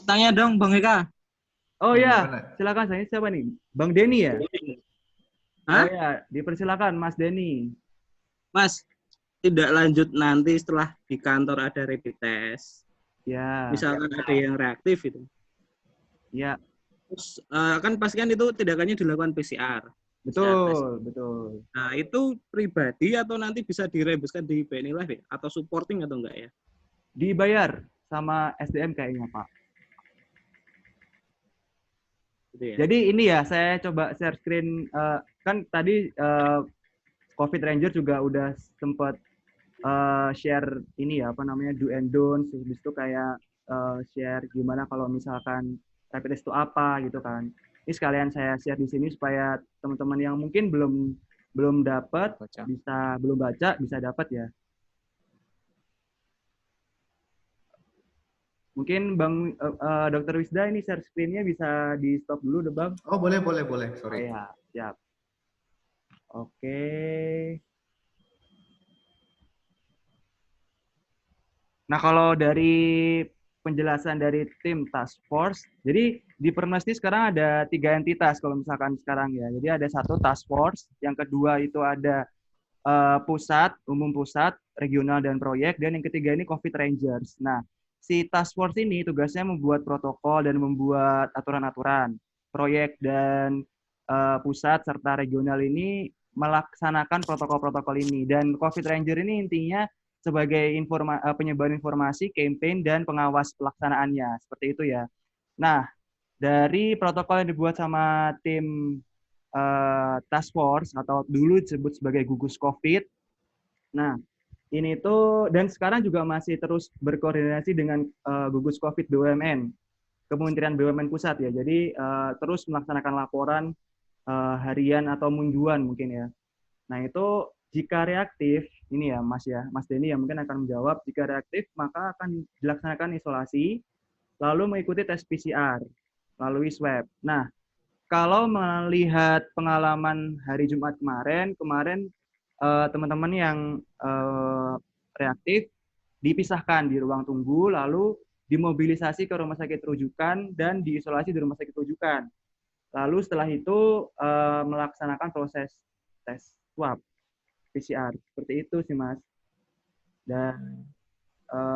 Tanya dong Bang Eka. Oh ya, Gimana? silakan. Saya siapa nih? Bang Denny ya? Hah? Oh ya, dipersilakan Mas Denny. Mas, tidak lanjut nanti setelah di kantor ada rapid test. Ya, Misalkan ada yang reaktif itu. ya, Terus kan pastikan itu tindakannya dilakukan PCR. betul, betul. Nah, itu pribadi atau nanti bisa direbuskan di BNI Live ya? Atau supporting atau enggak ya? Dibayar sama SDM kayaknya, Pak. Gitu ya. Jadi ini ya, saya coba share screen. Kan tadi COVID Ranger juga udah sempat share ini ya, apa namanya, do and don'ts. Habis itu kayak share gimana kalau misalkan rapid test itu apa gitu kan. Ini sekalian saya share di sini supaya teman-teman yang mungkin belum dapat Baca. belum baca bisa dapat ya. Mungkin Bang Dr. Wisda ini share screen-nya bisa di stop dulu deh Bang. Oh, boleh. Oh Sorry. ya, siap. Oke. Nah, kalau dari penjelasan dari tim task force, jadi di Permnas ini sekarang ada 3 entitas kalau misalkan sekarang ya. Jadi ada satu task force, yang kedua itu ada pusat, umum pusat, regional dan proyek, dan yang ketiga ini COVID Rangers. Nah, si task force ini tugasnya membuat protokol dan membuat aturan-aturan. Proyek dan pusat serta regional ini melaksanakan protokol-protokol ini. Dan COVID Ranger ini intinya sebagai penyebar informasi, campaign, dan pengawas pelaksanaannya. Seperti itu ya. Nah, dari protokol yang dibuat sama tim task force atau dulu disebut sebagai gugus COVID. Nah, ini tuh dan sekarang juga masih terus berkoordinasi dengan gugus COVID BUMN, Kementerian BUMN Pusat ya. Jadi terus melaksanakan laporan harian atau mingguan mungkin ya. Nah, itu jika reaktif, ini ya Mas Denny yang mungkin akan menjawab, jika reaktif maka akan dilaksanakan isolasi, lalu mengikuti tes PCR, melalui swab. Nah, kalau melihat pengalaman hari Jumat kemarin teman-teman yang reaktif dipisahkan di ruang tunggu, lalu dimobilisasi ke rumah sakit rujukan dan diisolasi di rumah sakit rujukan. Lalu setelah itu melaksanakan proses tes swab PCR. Seperti itu sih Mas. Dan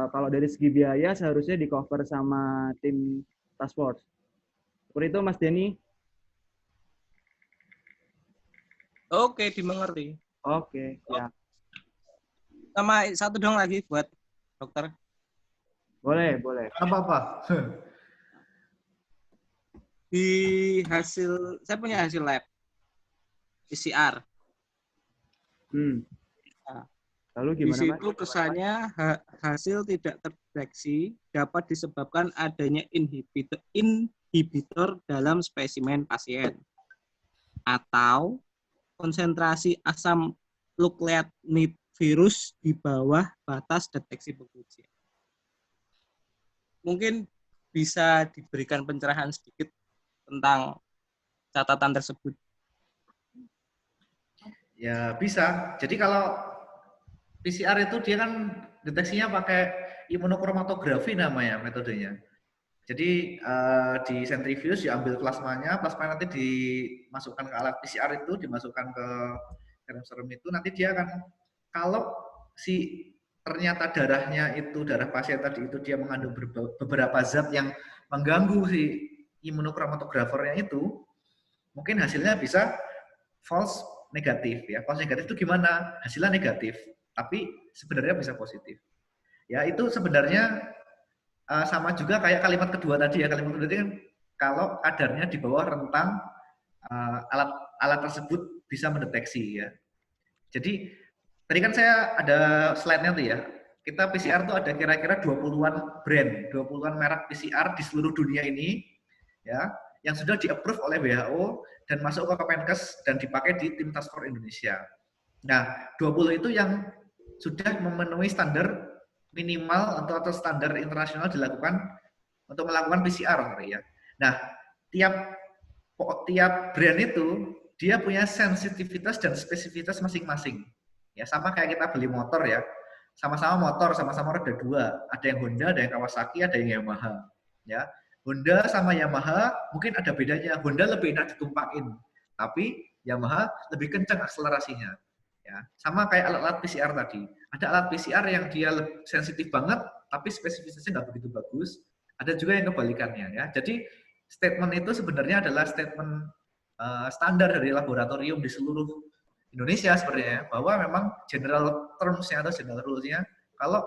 kalau dari segi biaya seharusnya di cover sama tim task force. Seperti itu Mas Denny. Oke, dimengerti. Oke, ya. Sama satu dong lagi buat dokter. Boleh. Apa-apa. Di hasil, saya punya hasil lab PCR. Nah, Lalu di gimana situ kesannya hasil tidak terdeteksi dapat disebabkan adanya inhibitor dalam spesimen pasien atau konsentrasi asam nukleat virus di bawah batas deteksi pengujian. Mungkin bisa diberikan pencerahan sedikit tentang catatan tersebut. Ya, bisa. Jadi kalau PCR itu dia kan deteksinya pakai imunokromatografi namanya metodenya. Jadi di sentrifuge diambil plasmanya nanti dimasukkan ke alat PCR itu, dimasukkan ke serum itu, nanti dia akan, kalau si ternyata darah pasien tadi itu dia mengandung beberapa zat yang mengganggu si imunokromatografernya itu, mungkin hasilnya bisa false negatif ya. False negatif itu gimana? Hasilnya negatif, tapi sebenarnya bisa positif. Ya itu sebenarnya sama juga kayak kalimat kedua tadi ya. Kalimat kedua tadi kan kalau kadarnya di bawah rentang alat tersebut bisa mendeteksi ya. Jadi Tadi kan saya ada slide-nya tuh ya. Kita PCR tuh ada kira-kira 20-an brand, 20-an merek PCR di seluruh dunia ini, ya, yang sudah di-approve oleh WHO dan masuk ke Kemenkes dan dipakai di tim task force Indonesia. Nah, 20 itu yang sudah memenuhi standar minimal atau standar internasional dilakukan untuk melakukan PCR, ya. Nah, tiap brand itu dia punya sensitivitas dan spesifitas masing-masing. Ya, sama kayak kita beli motor ya. Sama-sama motor, sama-sama roda dua. Ada yang Honda, ada yang Kawasaki, ada yang Yamaha. Ya, Honda sama Yamaha mungkin ada bedanya. Honda lebih enak ditumpakin, tapi Yamaha lebih kencang akselerasinya. Ya, sama kayak alat-alat PCR tadi. Ada alat PCR yang dia sensitif banget, tapi spesifikasinya nggak begitu bagus. Ada juga yang kebalikannya ya. Jadi statement itu sebenarnya adalah statement standar dari laboratorium di seluruh Indonesia sebenarnya, bahwa memang general terms-nya atau general rules-nya kalau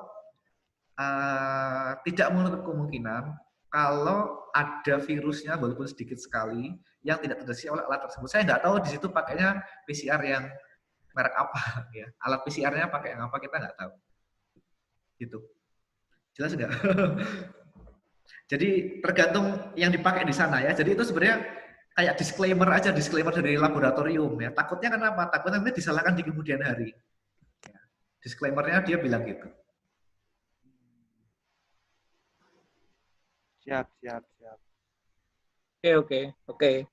tidak menutup kemungkinan kalau ada virusnya walaupun sedikit sekali yang tidak terdeteksi oleh alat tersebut. Saya nggak tahu di situ pakainya PCR yang merek apa ya. Alat PCR-nya pakai yang apa kita nggak tahu. Gitu. Jelas nggak? Jadi tergantung yang dipakai di sana ya. Jadi itu sebenarnya kayak disclaimer aja, disclaimer dari laboratorium ya. Takutnya kenapa? Takutnya nanti disalahkan di kemudian hari. Ya. Disclaimer-nya dia bilang gitu. Siap. Oke.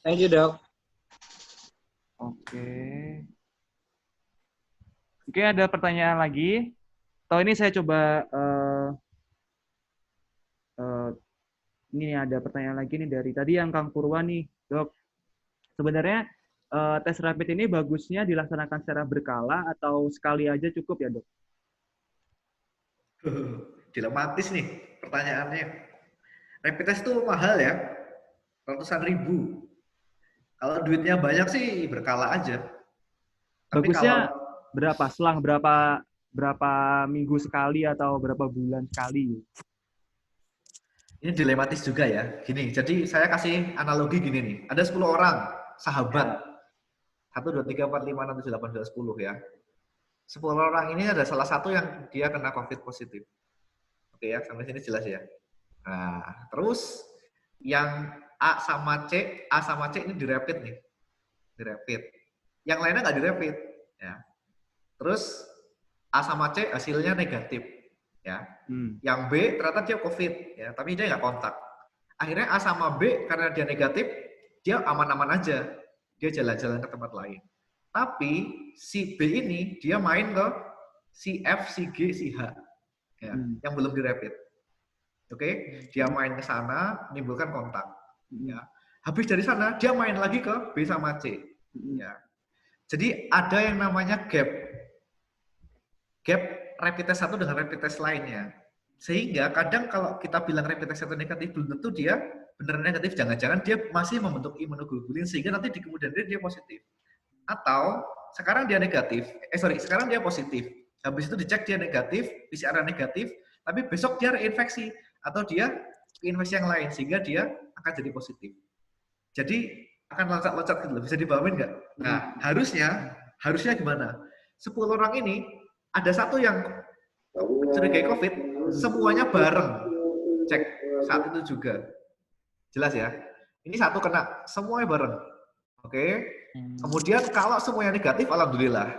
Thank you, Dok. Oke. Oke, ada pertanyaan lagi. Atau ini saya coba ini ada pertanyaan lagi nih dari tadi yang Kang Purwa nih, Dok. Sebenarnya tes rapid ini bagusnya dilaksanakan secara berkala atau sekali aja cukup ya, Dok? Dilematis nih pertanyaannya. Rapid test itu mahal ya, ratusan ribu. Kalau duitnya banyak sih berkala aja. Tapi Bagusnya kalau berapa? Selang berapa minggu sekali atau berapa bulan sekali? ini dilematis juga ya. Gini, jadi saya kasih analogi gini nih. Ada 10 orang sahabat. 1, 2, 3, 4, 5, 6, 7, 8, 9, 10 ya. 10 orang ini ada salah satu yang dia kena COVID positif. Oke ya, sampai sini jelas ya. Nah, terus yang A sama C ini dirapid nih. Dirapid. Yang lainnya nggak dirapid. Ya. Terus A sama C hasilnya negatif. Ya. Yang B ternyata dia COVID, ya, tapi dia nggak kontak. Akhirnya A sama B karena dia negatif, dia aman-aman aja. Dia jalan-jalan ke tempat lain. Tapi si B ini dia main ke si F, si G, si H, ya, yang belum dirapid. Oke, dia main ke sana, menimbulkan kontak. Ya. Habis dari sana dia main lagi ke B sama C. Ya. Jadi ada yang namanya gap rapid test satu dengan rapid test lainnya. Sehingga kadang kalau kita bilang rapid test satu negatif, belum tentu dia benar negatif. Jangan-jangan dia masih membentuk imunoglobulin sehingga nanti di kemudian hari dia positif. Atau sekarang dia negatif, sekarang dia positif. Habis itu dicek dia negatif, PCR negatif, tapi besok dia reinfeksi atau dia infeksi yang lain sehingga dia akan jadi positif. Jadi akan loncat-loncat gitu loh. Bisa dipahamin nggak? Nah, harusnya gimana? 10 orang ini ada satu yang curigai COVID, semuanya bareng cek saat itu juga. Jelas ya? Ini satu kena, semuanya bareng. Oke? Kemudian kalau semuanya negatif, alhamdulillah.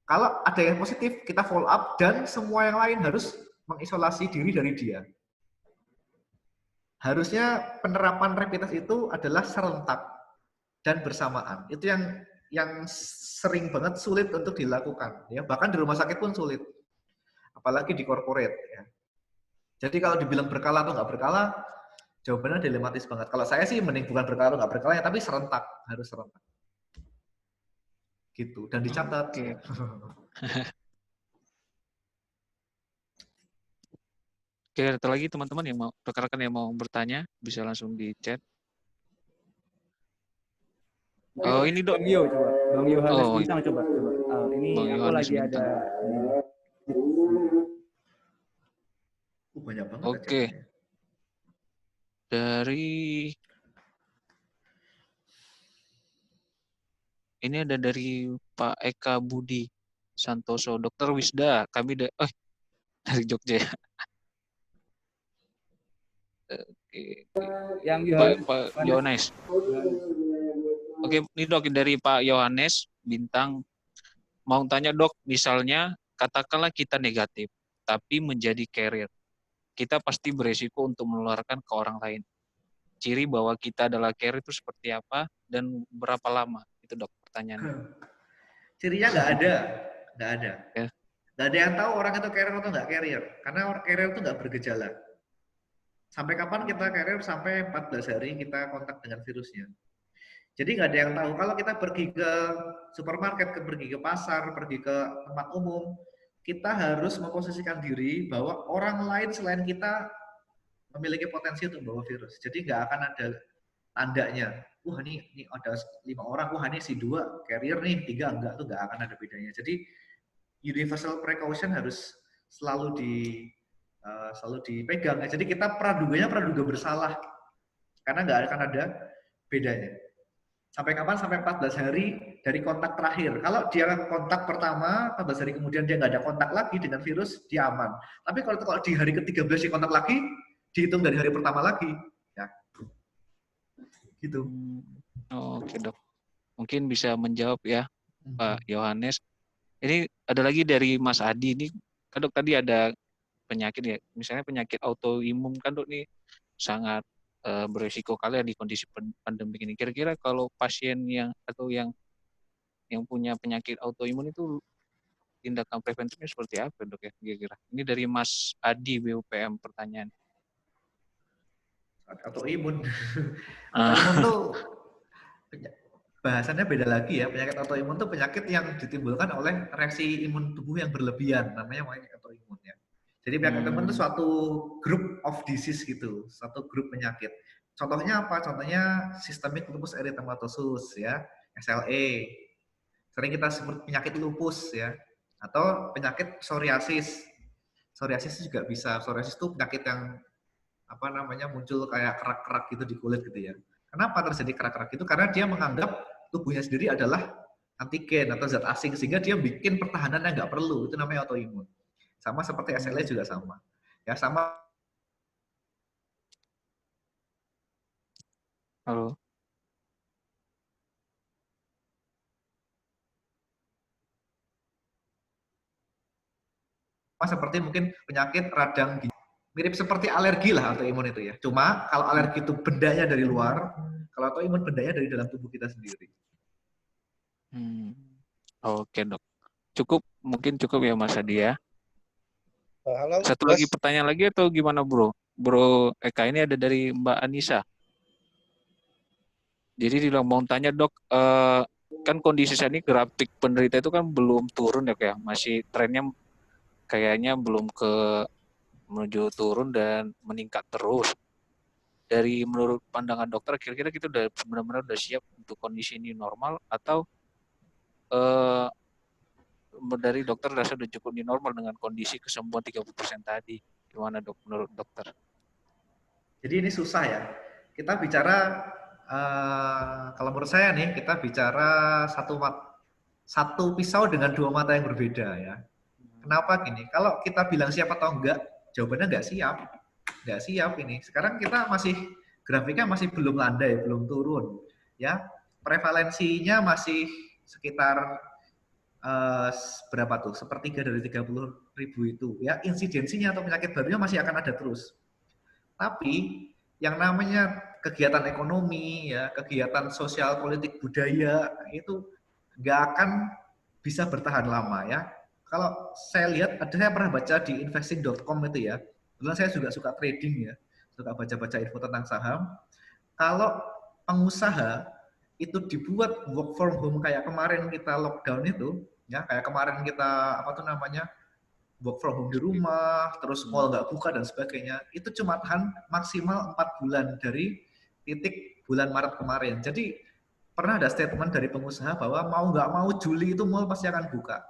Kalau ada yang positif, kita follow up dan semua yang lain harus mengisolasi diri dari dia. Harusnya penerapan rapid test itu adalah serentak dan bersamaan. Itu yang sering banget sulit untuk dilakukan. Ya, bahkan di rumah sakit pun sulit. Apalagi di corporate. Ya. Jadi kalau dibilang berkala atau nggak berkala, jawabannya dilematis banget. Kalau saya sih mending bukan berkala atau nggak berkala, ya, tapi serentak. Harus serentak. Gitu. Dan dicatat. Oke. Oke, ada lagi teman-teman yang mau, rekan-rekan yang mau bertanya, bisa langsung di chat. Oh, ini Dok. Bang Yo coba. Bang Yohanes Oh, Bintang coba. Ini Bang aku Yohanes lagi Bintang. ada. Banyak banget. Oke. Dari Ini ada dari Pak Eka Budi Santoso. Dokter Wisda, kami dari Jogja. Oke. Yang Pak Yohanes. Oke, ini dok dari Pak Yohanes Bintang. Mau tanya dok, misalnya katakanlah kita negatif, tapi menjadi carrier. Kita pasti beresiko untuk menularkan ke orang lain. Ciri bahwa kita adalah carrier itu seperti apa dan berapa lama? Itu dok pertanyaannya. Cirinya nggak ada. Ya. Nggak ada yang tahu orang itu carrier atau nggak carrier. Karena orang carrier itu nggak bergejala. Sampai kapan kita carrier? Sampai 14 hari kita kontak dengan virusnya. Jadi nggak ada yang tahu. Kalau kita pergi ke supermarket, pergi ke pasar, pergi ke tempat umum, kita harus memposisikan diri bahwa orang lain selain kita memiliki potensi untuk membawa virus. Jadi nggak akan ada tandanya. Wah ini ada 5 orang, wah ini si 2 carrier nih, 3 enggak, tuh nggak akan ada bedanya. Jadi universal precaution harus selalu dipegang. Jadi kita praduga bersalah karena nggak akan ada bedanya. Sampai kapan? Sampai 14 hari dari kontak terakhir. Kalau dia kontak pertama, 14 hari kemudian dia nggak ada kontak lagi dengan virus, dia aman. Tapi kalau di hari ke-13 dia kontak lagi, dihitung dari hari pertama lagi. Ya. Gitu. Oke dok. Mungkin bisa menjawab ya Pak Yohanes. Ini ada lagi dari Mas Adi. Ini kan dok tadi ada penyakit ya. Misalnya penyakit autoimun kan dok nih sangat berisiko kali ya di kondisi pandemi ini. Kira-kira kalau pasien yang punya penyakit autoimun itu tindakan preventifnya seperti apa dok ya kira-kira? Ini dari Mas Adi BUPM pertanyaan. Autoimun. Autoimun tuh bahasannya beda lagi ya. Penyakit autoimun tuh penyakit yang ditimbulkan oleh reaksi imun tubuh yang berlebihan. Namanya autoimun ya. Jadi penyakit autoimun itu suatu group of disease gitu, satu grup penyakit. Contohnya apa? Contohnya systemic lupus erythematosus ya, SLE. Sering kita sebut penyakit lupus ya, atau penyakit psoriasis. Psoriasis juga bisa. Psoriasis itu penyakit yang muncul kayak kerak-kerak gitu di kulit gitu ya. Kenapa terjadi kerak-kerak itu? Karena dia menganggap tubuhnya sendiri adalah antigen atau zat asing sehingga dia bikin pertahanan yang nggak perlu. Itu namanya autoimun. Sama seperti SLE juga sama. Ya sama. Halo. Seperti mungkin penyakit radang gigi. Mirip seperti alergi lah autoimun itu ya. Cuma kalau alergi itu bendanya dari luar, kalau autoimun bendanya dari dalam tubuh kita sendiri. Oke dok. Mungkin cukup ya Mas Adi ya. Halo, Satu lagi pertanyaan lagi atau gimana bro? Bro Eka ini ada dari Mbak Anissa. Jadi mau tanya dok, kan kondisi saat ini grafik penderita itu kan belum turun ya kayak masih trennya kayaknya belum menuju turun dan meningkat terus. Dari menurut pandangan dokter, kira-kira kita udah benar-benar udah siap untuk kondisi ini normal atau dari dokter rasa udah cukup di normal dengan kondisi kesembuhan 30% tadi. Gimana dok menurut dokter? Jadi ini susah ya. Kita bicara, kalau menurut saya nih, kita bicara satu pisau dengan 2 mata yang berbeda ya. Kenapa gini? Kalau kita bilang siap atau enggak, jawabannya enggak siap. Enggak siap ini. Sekarang kita grafiknya masih belum landai, belum turun. Ya, prevalensinya masih sekitar berapa tuh? 1/3 dari 30.000 itu. Ya, insidensinya atau penyakit barunya masih akan ada terus. Tapi yang namanya kegiatan ekonomi, ya, kegiatan sosial, politik, budaya itu nggak akan bisa bertahan lama ya. Kalau saya lihat, saya pernah baca di investing.com itu ya. Kebetulan saya juga suka trading ya, suka baca-baca info tentang saham. Kalau pengusaha itu dibuat work from home kayak kemarin kita lockdown itu, ya kayak kemarin kita work from home di rumah, terus mall nggak buka dan sebagainya, itu cuma tahan maksimal 4 bulan dari titik bulan Maret kemarin. Jadi pernah ada statement dari pengusaha bahwa mau nggak mau Juli itu mall pasti akan buka,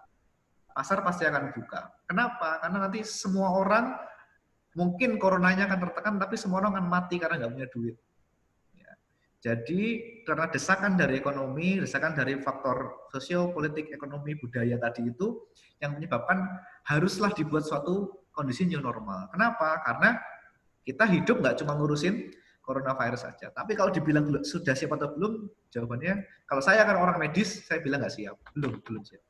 pasar pasti akan buka. Kenapa? Karena nanti semua orang mungkin coronanya akan tertekan, tapi semua orang akan mati karena nggak punya duit. Ya. Jadi karena desakan dari ekonomi, desakan dari faktor sosio-politik, ekonomi, budaya tadi itu yang menyebabkan haruslah dibuat suatu kondisi new normal. Kenapa? Karena kita hidup nggak cuma ngurusin coronavirus saja. Tapi kalau dibilang sudah siap atau belum, jawabannya kalau saya kan orang medis, saya bilang nggak siap. Belum siap.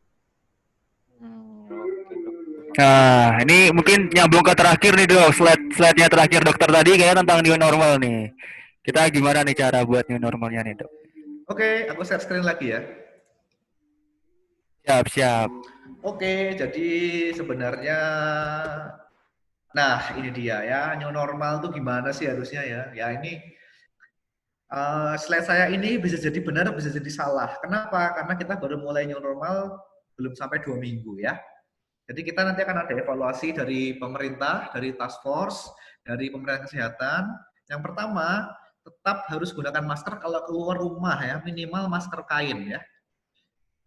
Nah, ini mungkin nyambung ke terakhir nih dok, slide-nya terakhir dokter tadi kayak tentang new normal nih. Kita gimana nih cara buat new normalnya nih dok? Oke, aku share screen lagi ya. Siap. Oke, jadi sebenarnya, nah ini dia ya, new normal tuh gimana sih harusnya ya? Ya ini slide saya ini bisa jadi benar, bisa jadi salah. Kenapa? Karena kita baru mulai new normal belum sampai 2 minggu ya. Jadi kita nanti akan ada evaluasi dari pemerintah, dari task force, dari pemerintah kesehatan. Yang pertama, tetap harus gunakan masker kalau keluar rumah ya, minimal masker kain ya.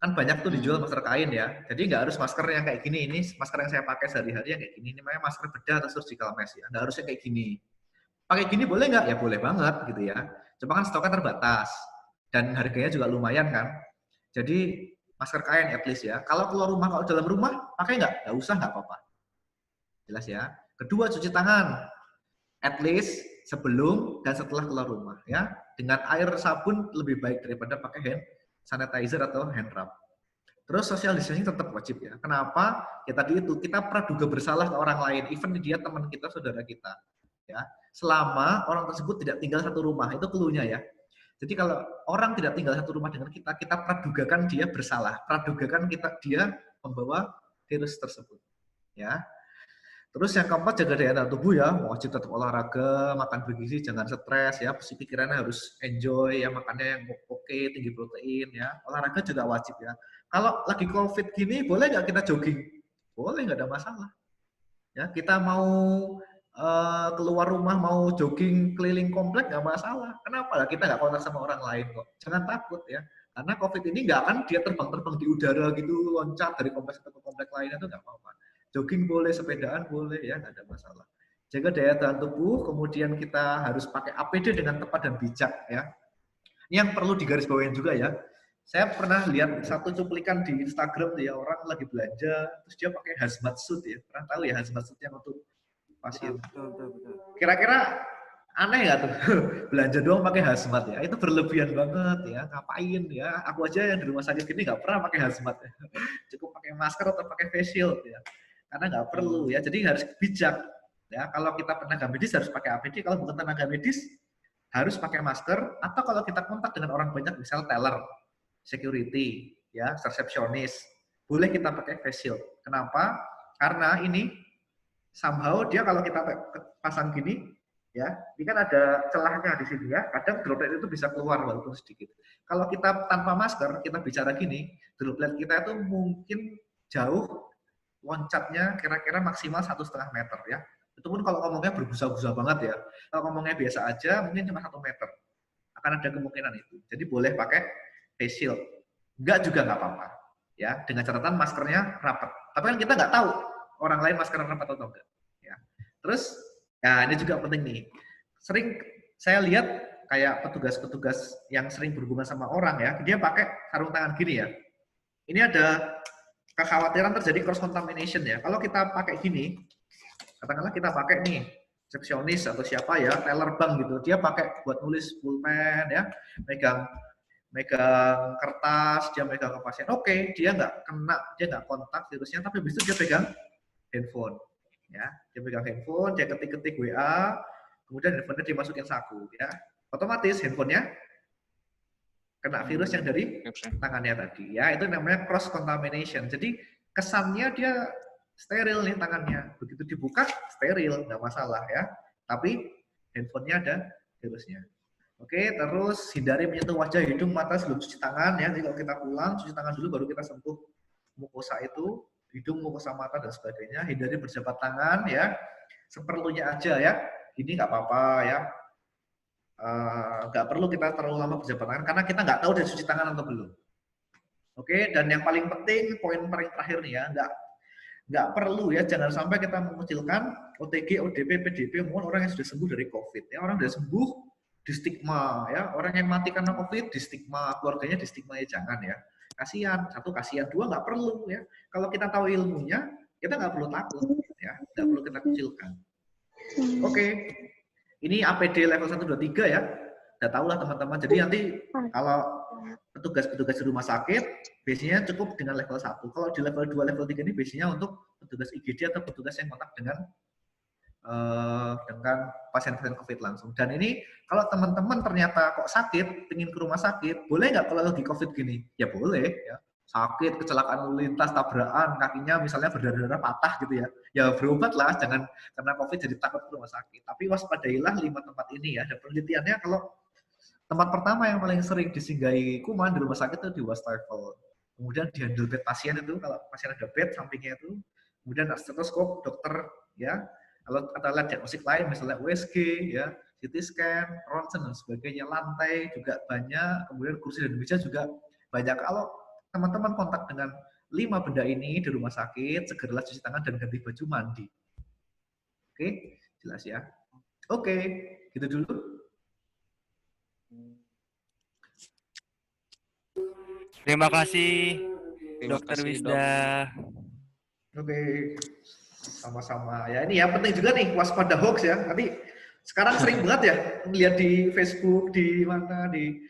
Kan banyak tuh dijual masker kain ya. Jadi nggak harus masker yang kayak gini, ini masker yang saya pakai sehari-hari yang kayak gini. Ini namanya masker bedah atau surgical mask ya. Nggak harusnya kayak gini. Pakai gini boleh nggak? Ya boleh banget gitu ya. Cuma kan stoknya terbatas. Dan harganya juga lumayan kan. Jadi masker kain at least ya. Kalau keluar rumah, kalau dalam rumah, pakai nggak? Nggak usah, nggak apa-apa. Jelas ya. Kedua, cuci tangan. At least sebelum dan setelah keluar rumah ya. Dengan air sabun lebih baik daripada pakai hand sanitizer atau hand rub. Terus social distancing tetap wajib ya. Kenapa? Ya tadi itu, kita praduga bersalah ke orang lain, even dia teman kita, saudara kita. Ya, selama orang tersebut tidak tinggal satu rumah, itu clue-nya ya. Jadi kalau orang tidak tinggal satu rumah dengan kita, kita pradugakan dia bersalah, pradugakan dia membawa virus tersebut. Ya. Terus yang keempat, jaga daya tahan tubuh ya, wajib tetap olahraga, makan bergizi, jangan stres ya, pikirannya harus enjoy ya, makannya yang oke, tinggi protein ya, olahraga juga wajib ya. Kalau lagi COVID gini, boleh nggak kita jogging? Boleh, nggak ada masalah. Ya, kita mau keluar rumah, mau jogging keliling komplek, nggak masalah. Kenapa? Kita nggak kontak sama orang lain kok. Jangan takut ya. Karena COVID ini nggak akan dia terbang-terbang di udara gitu, loncat dari kompleks ke kompleks lainnya, itu nggak apa-apa. Jogging boleh, sepedaan boleh ya, nggak ada masalah. Jaga daya tahan tubuh, kemudian kita harus pakai APD dengan tepat dan bijak ya. Ini yang perlu digarisbawahi juga ya. Saya pernah lihat satu cuplikan di Instagram ya, orang lagi belanja, terus dia pakai hazmat suit ya. Pernah tahu ya hazmat suit yang untuk pasien. Betul. Kira-kira aneh nggak tuh? Belanja doang pakai hazmat ya. Itu berlebihan banget ya. Ngapain ya? Aku aja yang di rumah sakit gini nggak pernah pakai hazmat ya. Cukup pakai masker atau pakai face shield ya. Karena nggak perlu ya. Jadi harus bijak ya. Kalau kita tenaga medis harus pakai APD. Kalau bukan tenaga medis harus pakai masker. Atau kalau kita kontak dengan orang banyak, misal teller, security, ya, resepsionis, boleh kita pakai face shield. Kenapa? Karena ini somehow dia kalau kita pasang gini, ya, ini kan ada celahnya di sini ya. Kadang droplet itu bisa keluar walaupun sedikit. Kalau kita tanpa masker, kita bicara gini, droplet kita itu mungkin jauh loncatnya kira-kira maksimal 1,5 meter ya. Itu pun kalau ngomongnya berbusa-busa banget ya. Kalau ngomongnya biasa aja mungkin cuma 1 meter. Akan ada kemungkinan itu. Jadi boleh pakai face shield. Enggak juga nggak apa-apa. Ya, dengan catatan maskernya rapat. Tapi kan kita nggak tahu orang lain maskernya rapat atau enggak. Ya. Terus, ya ini juga penting nih. Sering saya lihat kayak petugas-petugas yang sering berhubungan sama orang ya, dia pakai sarung tangan gini ya. Ini ada kekhawatiran terjadi cross contamination ya. Kalau kita pakai gini, katakanlah kita pakai nih resepsionis atau siapa ya, teller bank gitu, dia pakai buat nulis pulpen ya, megang kertas, dia megang ke pasien. Oke, dia nggak kena, dia nggak kontak virusnya, tapi habis itu dia pegang handphone, ya, dia pegang handphone, dia ketik-ketik WA, kemudian handphonenya dimasukin saku, ya, otomatis handphonenya kena virus yang dari tangannya tadi, ya, itu namanya cross contamination. Jadi kesannya dia steril nih tangannya, begitu dibuka steril, nggak masalah ya, tapi handphonenya ada virusnya. Oke, terus hindari menyentuh wajah, hidung, mata sebelum cuci tangan ya. Jadi kalau kita pulang cuci tangan dulu baru kita sentuh mukosa itu, hidung, mukosa, mata dan sebagainya. Hindari berjabat tangan ya, seperlunya aja ya. Ini nggak apa-apa ya. Nggak perlu kita terlalu lama berjabat tangan karena kita nggak tahu dia cuci tangan atau belum. Oke, dan yang paling penting poin paling terakhir nih ya, nggak perlu ya, jangan sampai kita mengecilkan OTG, ODP, PDP, mohon orang yang sudah sembuh dari COVID ya. Orang sudah sembuh di stigma ya, orang yang mati karena COVID di stigma, keluarganya di stigma, ya jangan ya. Kasihan, satu kasihan, dua nggak perlu ya. Kalau kita tahu ilmunya, kita nggak perlu takut ya, nggak perlu kita kucilkan. Oke. Ini APD level 1, 2, 3 ya. Udah tahu lah teman-teman. Jadi nanti kalau petugas-petugas di rumah sakit, biasanya cukup dengan level 1. Kalau di level 2, level 3 ini biasanya untuk petugas IGD atau petugas yang kontak dengan pasien-pasien COVID langsung. Dan ini kalau teman-teman ternyata kok sakit, ingin ke rumah sakit, boleh nggak kalau lagi COVID gini? Ya boleh ya. Sakit, kecelakaan lalu lintas, tabrakan, kakinya misalnya berdarah-darah patah gitu ya. Ya berobat lah, jangan karena COVID jadi takut ke rumah sakit. Tapi waspadailah 5 tempat ini ya. Dan penelitiannya kalau tempat pertama yang paling sering disinggahi kuman di rumah sakit itu di wastafel. Kemudian di handle bed pasien itu, kalau pasien ada bed sampingnya itu. Kemudian stetoskop, dokter ya. Kalau ada alat diagnostik lain, misalnya USG ya, CT scan, ronsen dan sebagainya, lantai juga banyak. Kemudian kursi dan meja juga banyak. Kalau teman-teman kontak dengan 5 benda ini di rumah sakit, segeralah cuci tangan dan ganti baju mandi. Oke, jelas ya. Oke, gitu dulu. Terima kasih, Dokter Wisda. Oke, sama-sama. Ya ini yang penting juga nih, waspada hoax ya. Nanti sekarang sering banget ya, lihat di Facebook, di mana, di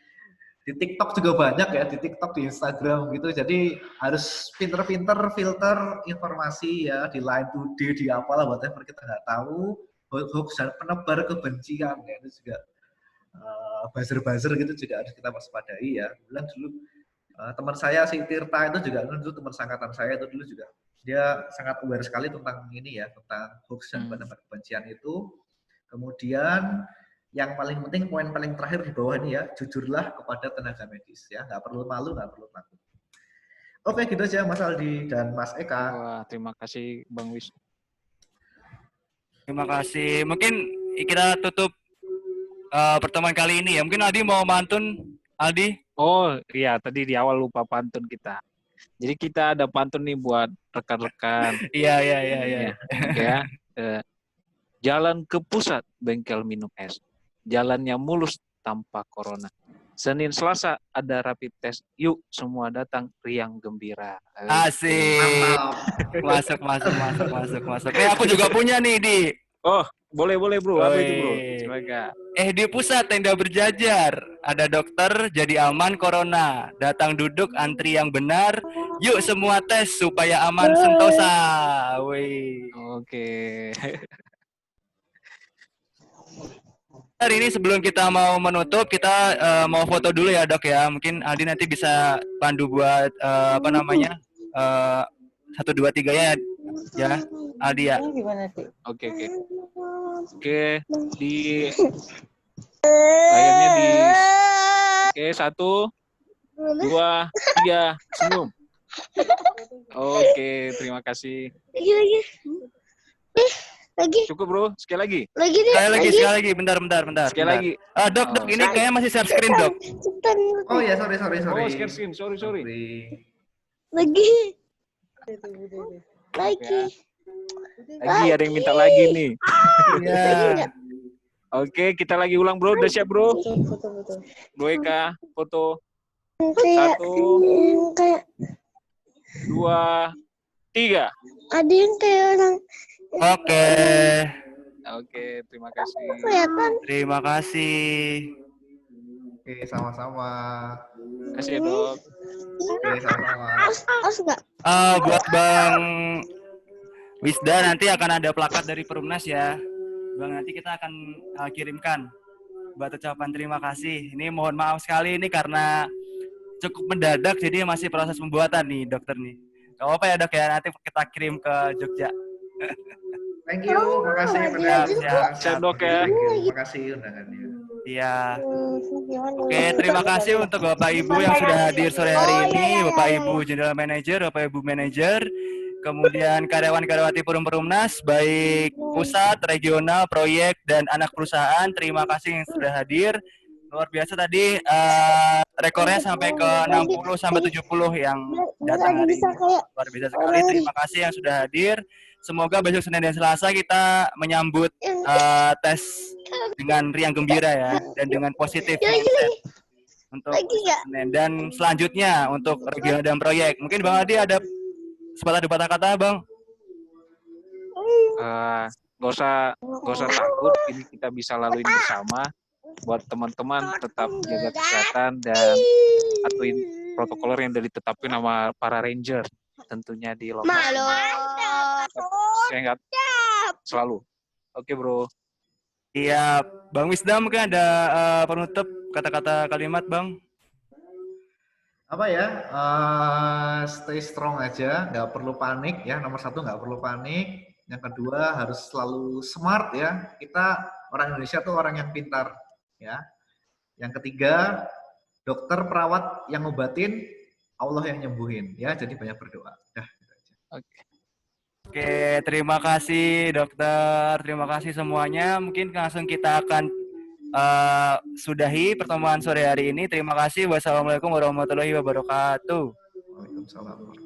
TikTok juga banyak ya, di TikTok, di Instagram gitu. Jadi harus pinter-pinter filter informasi ya, di Line Today, di apalah, whatever kita nggak tahu. Hoax dan penebar kebencian ya, itu juga buzzer-buzzer gitu juga harus kita waspadai ya. Kemudian dulu teman saya si Tirta itu juga dulu teman sangkatan saya itu dulu juga. Dia sangat aware sekali tentang ini ya, tentang hoax dan penebar kebencian itu. Kemudian yang paling penting, poin paling terakhir di bawah ini ya, jujurlah kepada tenaga medis ya, nggak perlu malu, nggak perlu takut. Oke, gitu aja Mas Aldi dan Mas Eka. Wah, terima kasih Bang Wis. Terima kasih. Mungkin kita tutup pertemuan kali ini ya. Mungkin Aldi mau mantun, Aldi? Oh iya, tadi di awal lupa pantun kita. Jadi kita ada pantun nih buat rekan-rekan. Iya. Ya. Jalan ke pusat bengkel minum es. Jalannya mulus tanpa corona. Senin Selasa ada rapid test. Yuk semua datang riang gembira. Asik. Masuk. Aku juga punya nih, Di. Oh, boleh bro. Apa itu bro? Silakan. Di pusat tenda berjajar. Ada dokter jadi aman corona. Datang duduk antri yang benar. Yuk semua tes supaya aman sentosa. Wih. Oke. Hari ini sebelum kita mau menutup, kita mau foto dulu ya dok ya. Mungkin Aldi nanti bisa pandu buat 1, 2, 3 ya Aldi ya. Oke. Di layarnya di. Oke, 1, 2, 3, senyum. Oke, terima kasih. Lagi. Cukup bro, sekali lagi. Sekali lagi. Bentar. Sekali lagi. Dok, ini kayaknya masih share screen dok. Oh ya, sorry. Oh, share screen, sorry. Lagi. Lagi ada yang minta lagi nih. Iya. Oke, kita lagi ulang bro, udah siap bro? Betul. Bro Eka, foto. Kayak 1, 2, 3. ada yang kayak orang. Oke, terima kasih. Kelihatan. Terima kasih. Oke, sama-sama. Terima kasih ya dok. Oke, sama-sama. Aus nggak? Buat Bang Wisda nanti akan ada plakat dari Perumnas ya. Bang, nanti kita akan kirimkan buat ucapan terima kasih. Ini mohon maaf sekali ini karena cukup mendadak, jadi masih proses pembuatan nih dokter nih. Gak apa-apa ya dok ya, nanti kita kirim ke Jogja. Thank you, makasih Siap, dok ya. Terima kasih undangannya. Iya. Oke, terima kasih untuk Bapak Ibu yang sudah hadir sore hari ini, Bapak Ibu General Manager, Bapak Ibu Manager, kemudian karyawan-karyawati Perumnas, baik pusat, regional, proyek, dan anak perusahaan. Terima kasih yang sudah hadir. Luar biasa tadi, rekornya sampai ke 60-70 yang datang hari ini. Luar biasa sekali, terima kasih yang sudah hadir. semoga besok Senin dan Selasa kita menyambut tes dengan riang gembira ya, dan dengan positif mindset untuk Senin. Dan selanjutnya untuk regional dan proyek, mungkin Bang Adi ada sepatah dua patah kata, Bang. Gak usah takut, ini kita bisa laluin bersama. Buat teman-teman tetap jaga kesehatan dan patuhin protokol yang udah ditetapin sama para ranger tentunya di lokasi. Saya ingat selalu. Oke, bro. Iya, Bang Wisdam mungkin ada penutup kata-kata kalimat, Bang. Apa ya? Stay strong aja, nggak perlu panik ya. Nomor satu nggak perlu panik. Yang kedua harus selalu smart ya. Kita orang Indonesia tuh orang yang pintar ya. Yang ketiga, dokter perawat yang ngobatin, Allah yang nyembuhin ya. Jadi banyak berdoa. Dah. Oke, terima kasih dokter, terima kasih semuanya. Mungkin langsung kita akan sudahi pertemuan sore hari ini. Terima kasih. Wassalamualaikum warahmatullahi wabarakatuh. Waalaikumsalam.